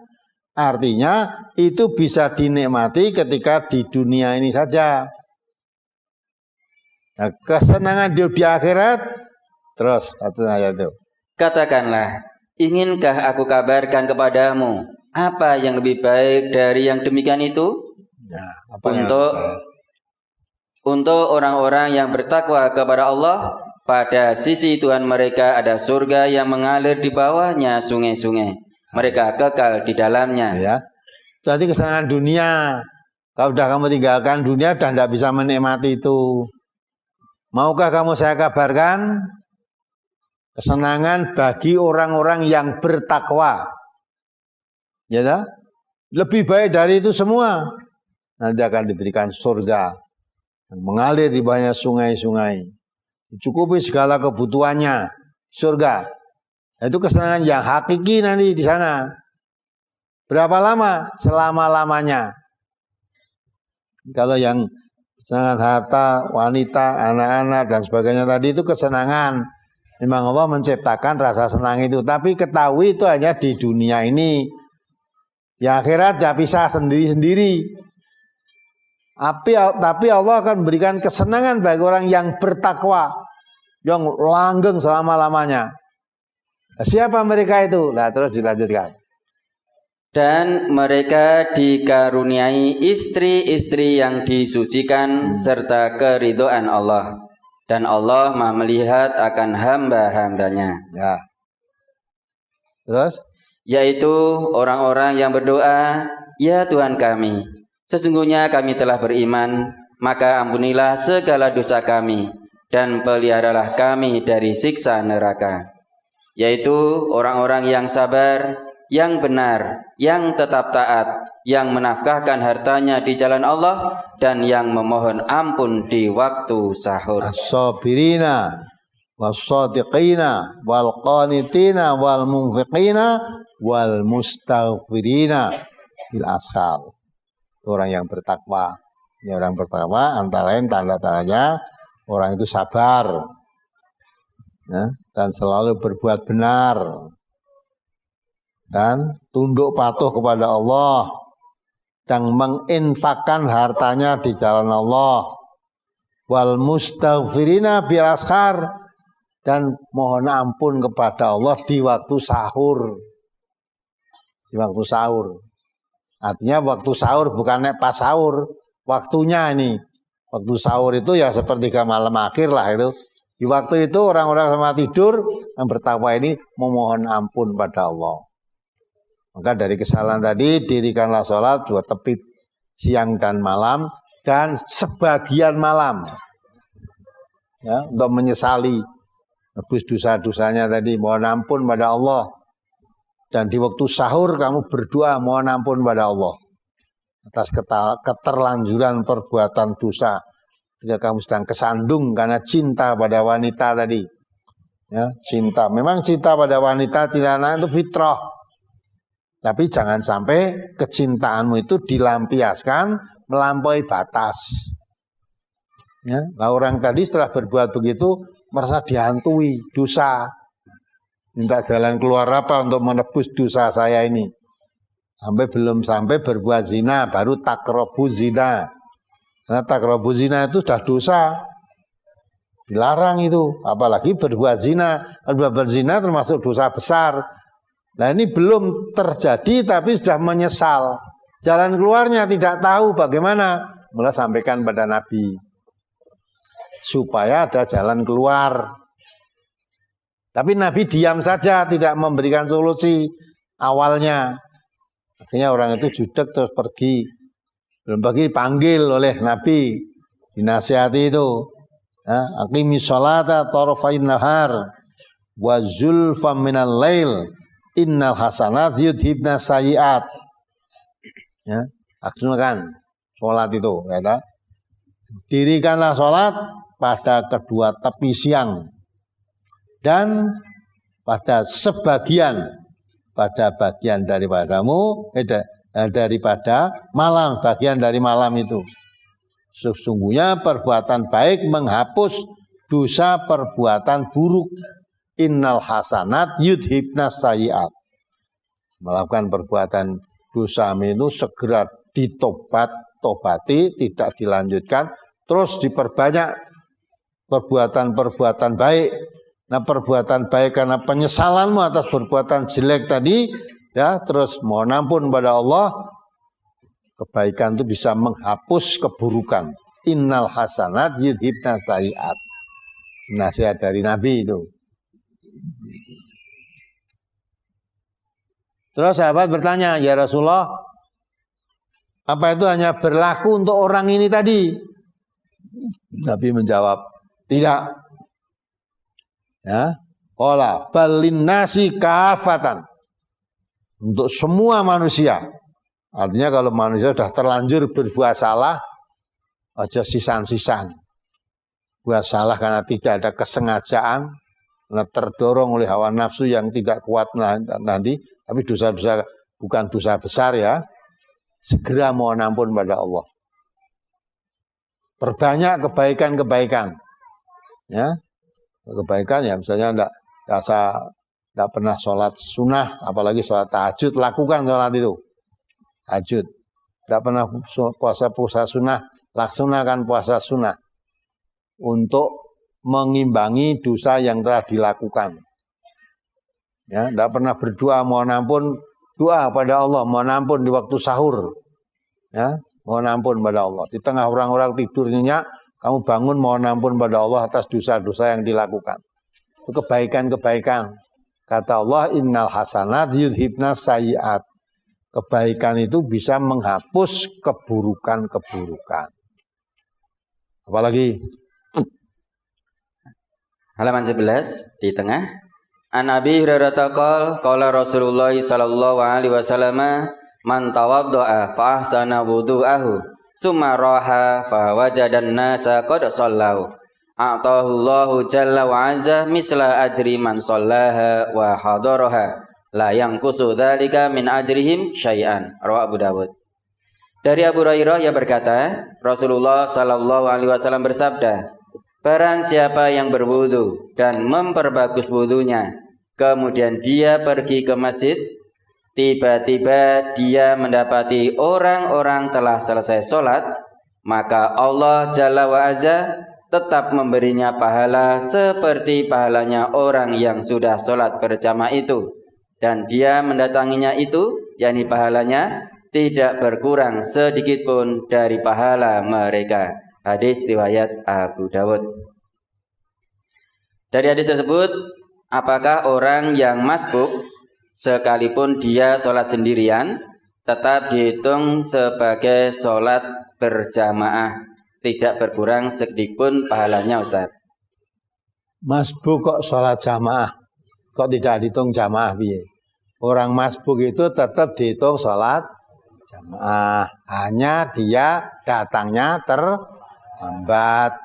Artinya itu bisa dinikmati ketika di dunia ini saja. Nah, kesenangan hidup di akhirat, terus satu ayat itu. Katakanlah, inginkah aku kabarkan kepadamu apa yang lebih baik dari yang demikian itu? Nah, untuk orang-orang yang bertakwa kepada Allah, pada sisi Tuhan mereka ada surga yang mengalir di bawahnya sungai-sungai. Mereka kekal di dalamnya. Ya. Jadi kesenangan dunia. Kalau sudah kamu tinggalkan dunia, sudah tidak bisa menikmati itu. Maukah kamu saya kabarkan kesenangan bagi orang-orang yang bertakwa? Ya, lebih baik dari itu semua. Nanti akan diberikan surga yang mengalir di banyak sungai-sungai. Dicukupi segala kebutuhannya, surga. Itu kesenangan yang hakiki nanti di sana. Berapa lama? Selama-lamanya. Kalau yang kesenangan harta, wanita, anak-anak dan sebagainya tadi itu kesenangan. Memang Allah menciptakan rasa senang itu. Tapi ketahui itu hanya di dunia ini. Di akhirat ya pisah sendiri-sendiri. Tapi Allah akan memberikan kesenangan bagi orang yang bertakwa, yang langgeng selama-lamanya. Siapa mereka itu? Nah, terus dilanjutkan. Dan mereka dikaruniai istri-istri yang disucikan serta keridhaan Allah. Dan Allah Maha melihat akan hamba-hambanya. Ya. Terus? Yaitu orang-orang yang berdoa, ya Tuhan kami, sesungguhnya kami telah beriman, maka ampunilah segala dosa kami, dan peliharalah kami dari siksa neraka. Yaitu orang-orang yang sabar, yang benar, yang tetap taat, yang menafkahkan hartanya di jalan Allah, dan yang memohon ampun di waktu sahur. As-sabirina was-sadiqina wal-qanitina wal-munfiqina wal-mustaghfirina bil ashar. Orang yang bertakwa. Ya, orang bertakwa antara lain tanda-tandanya orang itu sabar, ya, dan selalu berbuat benar dan tunduk patuh kepada Allah dan menginfakkan hartanya di jalan Allah. Wal mustaghfirina bil ashar, dan mohon ampun kepada Allah di waktu sahur. Di waktu sahur. Artinya waktu sahur bukan pas sahur, waktunya ini. Waktu sahur itu ya sepertiga malam akhir lah itu. Di waktu itu orang-orang sama tidur yang bertakwa ini memohon ampun pada Allah. Maka dari kesalahan tadi dirikanlah sholat 2 tepit siang dan malam dan sebagian malam. Ya, untuk menyesali nebus dosa-dosanya tadi, mohon ampun pada Allah. Dan di waktu sahur kamu berdoa mohon ampun pada Allah atas keterlanjuran perbuatan dosa ketika kamu sedang kesandung karena cinta pada wanita tadi. Ya, cinta. Memang cinta pada wanita tidak itu fitrah. Tapi jangan sampai kecintaanmu itu dilampiaskan melampaui batas. Ya, nah orang tadi setelah berbuat begitu merasa dihantui dosa. Minta jalan keluar apa untuk menebus dosa saya ini. Belum sampai berbuat zina, baru takrobu zina. Karena takrobu zina itu sudah dosa. Dilarang itu, apalagi berbuat zina. Berbuat zina termasuk dosa besar. Nah ini belum terjadi tapi sudah menyesal. Jalan keluarnya tidak tahu bagaimana. Mulai sampaikan pada Nabi. Supaya ada jalan keluar. Tapi Nabi diam saja, tidak memberikan solusi awalnya. Akhirnya orang itu judek terus pergi. Belum pergi dipanggil oleh Nabi. Dinasihati itu. Aqimis sholata tarafain nahar wa zulfam minal lail innal hasanat yudhibna sayyiat. Ya, laksanakan sholat itu, ya. Dirikanlah sholat pada kedua tepi siang dan pada bagian daripadamu daripada malam, bagian dari malam itu. Sesungguhnya perbuatan baik menghapus dosa perbuatan buruk. Innal hasanat yudhibnas sayyi'at. Melakukan perbuatan dosa itu segera tobati, tidak dilanjutkan, terus diperbanyak perbuatan-perbuatan baik. Nah, perbuatan baik karena penyesalanmu atas perbuatan jelek tadi, ya, terus mohon ampun pada Allah, kebaikan itu bisa menghapus keburukan. Innal hasanat yudhibnas sayyi'at. Nasihat dari Nabi itu. Terus sahabat bertanya, ya Rasulullah, apa itu hanya berlaku untuk orang ini tadi? Nabi menjawab, tidak. Ya, qala balin nasi kafatan. Untuk semua manusia. Artinya kalau manusia sudah terlanjur berbuat salah, aja sisan-sisan. Buat salah karena tidak ada kesengajaan, karena terdorong oleh hawa nafsu yang tidak kuat nanti, tapi dosa-dosa bukan dosa besar ya, segera mohon ampun pada Allah. Perbanyak kebaikan-kebaikan, ya, kebaikan ya, misalnya tidak pernah sholat sunnah, apalagi sholat tahajud, lakukan sholat itu, tahajud. Tidak pernah puasa sunnah, laksanakan puasa sunnah untuk mengimbangi dosa yang telah dilakukan. Ya, tidak pernah berdoa mohon ampun, doa pada Allah mohon ampun di waktu sahur. Ya, mohon ampun pada Allah. Di tengah orang-orang tidur nyenyak, kamu bangun mohon ampun pada Allah atas dosa-dosa yang dilakukan. Itu kebaikan-kebaikan. Kata Allah, innal hasanat yudhibnas sayyi'at. Kebaikan itu bisa menghapus keburukan-keburukan. Apalagi halaman 11 di tengah. An Abi Hurairah qala Rasulullah sallallahu alaihi wasallam man tawaddaa fa ahsana wudu'ahu summa raha fa wajadan nasa qad sallau a'tahu Allahu jalla wa azza misla ajri man sallaha wa hadaraha la yanqusu dzalika min ajrihim syai'an. Rawahu Abu Dawud. Dari Abu Hurairah ia berkata, Rasulullah sallallahu alaihi wasallam bersabda, barang siapa yang berwudu dan memperbagus wudunya, kemudian dia pergi ke masjid, tiba-tiba dia mendapati orang-orang telah selesai sholat, maka Allah Jalla wa Azza tetap memberinya pahala seperti pahalanya orang yang sudah sholat berjamaah itu. Dan dia mendatanginya itu, yakni pahalanya, tidak berkurang sedikit pun dari pahala mereka. Hadis riwayat Abu Dawud. Dari hadis tersebut, apakah orang yang masbuk sekalipun dia sholat sendirian tetap dihitung sebagai sholat berjamaah, tidak berkurang sedikit pun pahalanya, Ustaz? masbuk kok sholat jamaah, kok tidak dihitung jamaah piye? Orang masbuk itu tetap dihitung sholat jamaah, hanya dia datangnya terlambat.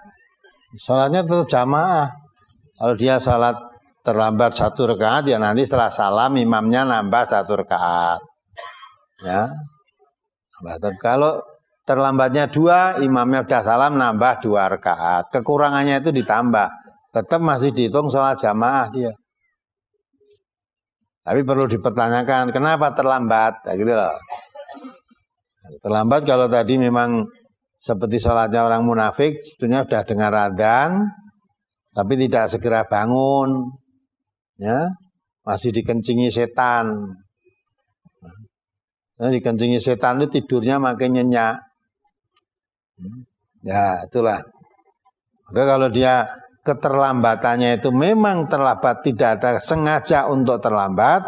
Sholatnya tetap jamaah. Kalau dia sholat terlambat 1 rakaat, ya nanti setelah salam imamnya nambah 1 rakaat. Ya. Kalau terlambatnya 2, imamnya udah salam nambah 2 rakaat. Kekurangannya itu ditambah. Tetap masih dihitung sholat jamaah dia. Tapi perlu dipertanyakan, kenapa terlambat? Ya gitu loh. Terlambat kalau tadi memang seperti sholatnya orang munafik, sebetulnya sudah dengar adzan, tapi tidak segera bangun, ya, masih dikencingi setan. Nah, dikencingi setan itu tidurnya makin nyenyak. Ya, itulah. Maka kalau dia keterlambatannya itu memang terlambat, tidak ada sengaja untuk terlambat,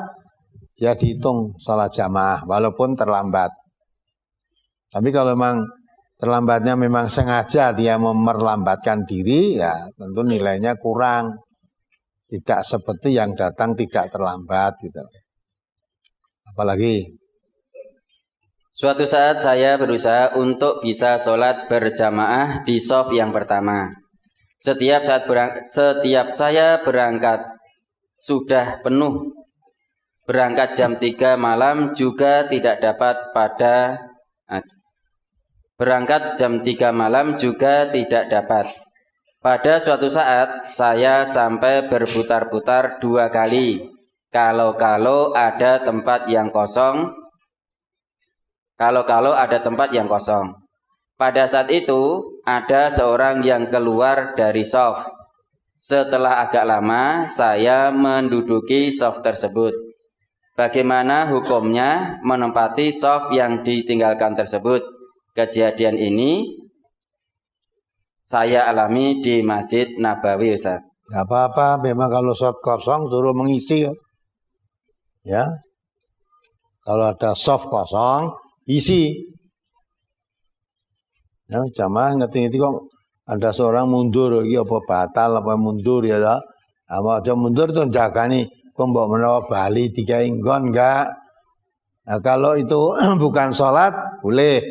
ya dihitung sholat jamaah walaupun terlambat. Tapi kalau memang terlambatnya memang sengaja dia memerlambatkan diri, ya tentu nilainya kurang. Tidak seperti yang datang tidak terlambat gitu. Apalagi Suatu saat saya berusaha untuk bisa sholat berjamaah di shaf yang pertama. Setiap saya berangkat sudah penuh. Berangkat jam 3 malam juga tidak dapat berangkat jam 3 malam juga tidak dapat. Pada suatu saat saya sampai berputar-putar 2 kali. Kalau ada tempat yang kosong. Kalau ada tempat yang kosong. Pada saat itu ada seorang yang keluar dari shaf. Setelah agak lama saya menduduki shaf tersebut. Bagaimana hukumnya menempati shaf yang ditinggalkan tersebut? Kejadian ini saya alami di Masjid Nabawi, Ustaz. Gak apa-apa, memang kalau shaf kosong suruh mengisi. Ya. Kalau ada shaf kosong, isi. Ya, jamaah ngerti-ngerti kok ada seorang mundur, iki apa batal apa mundur ya ta. Apa aja mundur tuh jagani kok mbok menawa bali tiga inggon enggak. Nah, kalau itu bukan sholat boleh.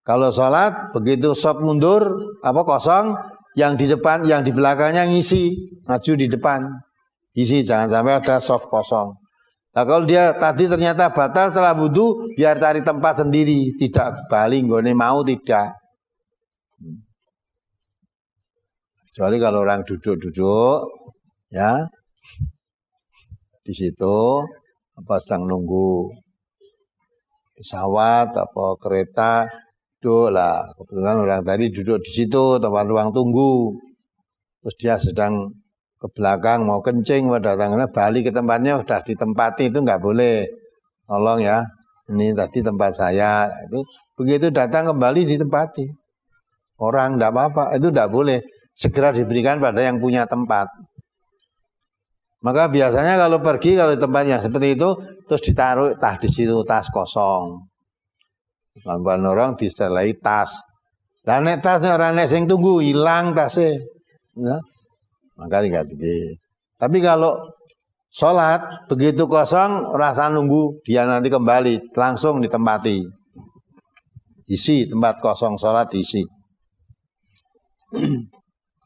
Kalau sholat begitu shaf mundur apa kosong, yang di depan yang di belakangnya ngisi, maju di depan. Isi, jangan sampai ada shaf kosong. Nah, kalau dia tadi ternyata batal telah wudu, biar cari tempat sendiri, tidak balik nggone mau tidak. Kecuali kalau orang duduk-duduk, ya di situ apa sedang nunggu pesawat apa kereta, duduk lah. Kebetulan orang tadi duduk di situ tempat ruang tunggu, terus dia sedang ke belakang mau kencing, datangnya balik ke tempatnya sudah ditempati, itu nggak boleh. Tolong ya, ini tadi tempat saya. Itu begitu datang kembali ditempati. Orang nggak apa-apa, itu nggak boleh. Segera diberikan pada yang punya tempat. Maka biasanya kalau pergi kalau tempat yang seperti itu terus ditaruh di situ tas kosong. Pelan-pelan orang diselai tas. Dan nek tasnya orang nek sing tunggu hilang tasnya. Ya. Maka tinggal tinggi. Tapi kalau sholat begitu kosong, rasa nunggu dia nanti kembali, langsung ditempati. Isi tempat kosong sholat isi.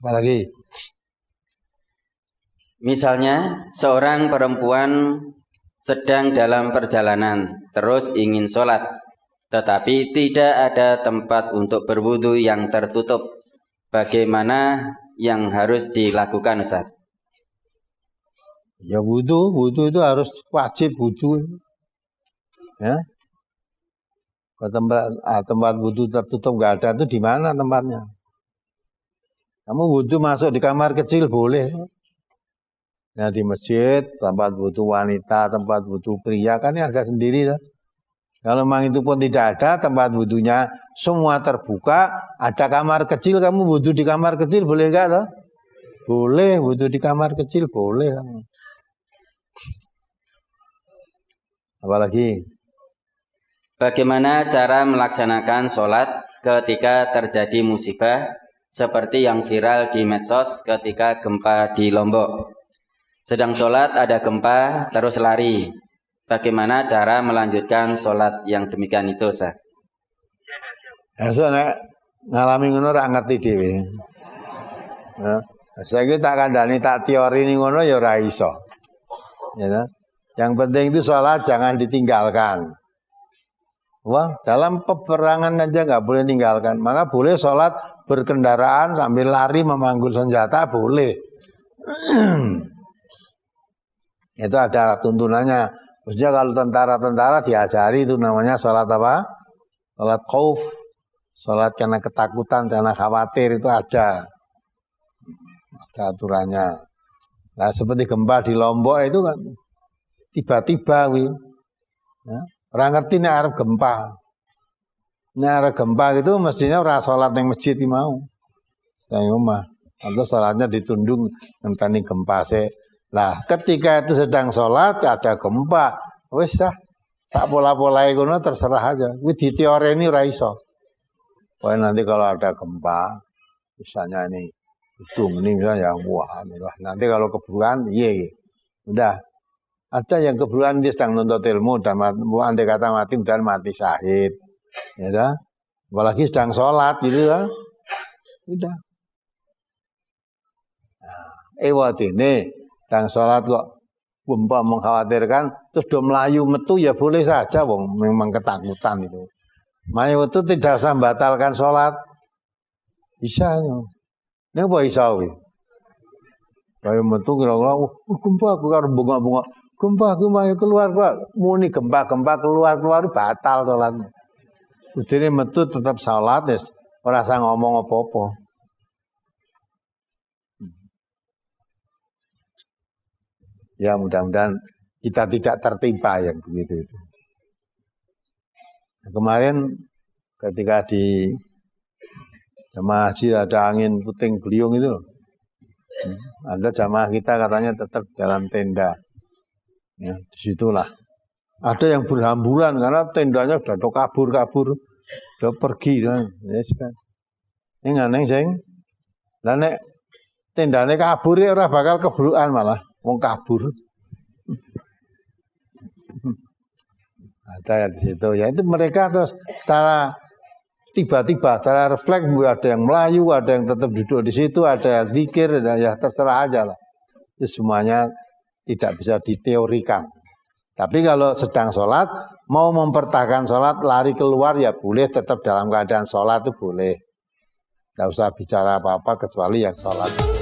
Apalagi? Misalnya seorang perempuan sedang dalam perjalanan, terus ingin sholat, tetapi tidak ada tempat untuk berwudu yang tertutup. Bagaimana yang harus dilakukan, Ustaz? Ya wudu itu harus wajib wudu. Ya. Ke tempat wudu tertutup nggak ada itu di mana tempatnya? Kamu wudu masuk di kamar kecil boleh. Ya di masjid, tempat wudu wanita, tempat wudu pria kan ini ada sendiri lah. Kalau memang itu pun tidak ada, tempat wudunya semua terbuka, ada kamar kecil, kamu wudu di kamar kecil boleh enggak toh? Boleh, wudu di kamar kecil boleh kamu. Apalagi? Bagaimana cara melaksanakan sholat ketika terjadi musibah seperti yang viral di medsos ketika gempa di Lombok? Sedang sholat ada gempa terus lari. Bagaimana cara melanjutkan sholat yang demikian itu, Ustaz? Esok nek ngalami ngono ora ngerti dhewe. Ya, saiki tak kandhani tak teori ning ngono ya ora iso. Ya, yang penting itu sholat jangan ditinggalkan. Wah, dalam peperangan aja nggak boleh tinggalkan. Maka boleh sholat berkendaraan sambil lari memanggul senjata boleh. Itu ada tuntunannya. Maksudnya kalau tentara-tentara diajari itu namanya sholat apa? Sholat khauf. Sholat karena ketakutan, karena khawatir itu ada. Ada aturannya. Nah seperti gempa di Lombok itu kan tiba-tiba. Ya. Orang ngerti ini arep gempa. Ini arep gempa itu mestinya orang sholat yang masjid mau. Saya rumah. Atau sholatnya ditundung ngenteni gempa sih. Nah, ketika itu sedang sholat ada gempa, wis sak pola-polae ngono terserah aja. Kuwi di teori ini ora iso. Pokoknya nanti kalau ada gempa, misalnya ini ujung ini misalnya yang wah, nanti kalau keburuan, iya. Udah. Ada yang kebetulan dia sedang nuntut ilmu dan andai kata mati dan mati syahid, ya dah. Apalagi sedang sholat gitu ya, udah. Nah, ini sedang sholat kok mengkhawatirkan, terus do melayu metu ya boleh saja, wong memang ketakutan itu. Melayu itu tidak usah membatalkan sholat, bisa. Ini apa bisa? Melayu metu kira-kira, gempa aku harus bunga-bunga. Gempa keluar, muni gempa keluar batal sholatnya. Jadi metu tetap sholat, ora usah ngomong apa-apa. Ya mudah-mudahan kita tidak tertimpa yang begitu itu. Nah, kemarin ketika di jamaah haji ada angin puting beliung itu loh. Ada jamaah kita katanya tetap dalam tenda. Ya, disitulah. Ada yang berhamburan karena tendanya sudah kabur, udah pergi. Ya, ini aneh sing. Dan nek tendane kabur ya ora bakal kebrukan malah, wong kabur. Ada di situ. Ya itu mereka terus secara tiba-tiba, secara refleks ada yang melayu, ada yang tetap duduk di situ, ada yang zikir, ya terserah aja lah. Itu semuanya tidak bisa diteorikan. Tapi kalau sedang sholat, mau mempertahankan sholat, lari keluar ya boleh, tetap dalam keadaan sholat itu boleh. Tidak usah bicara apa-apa kecuali yang sholat.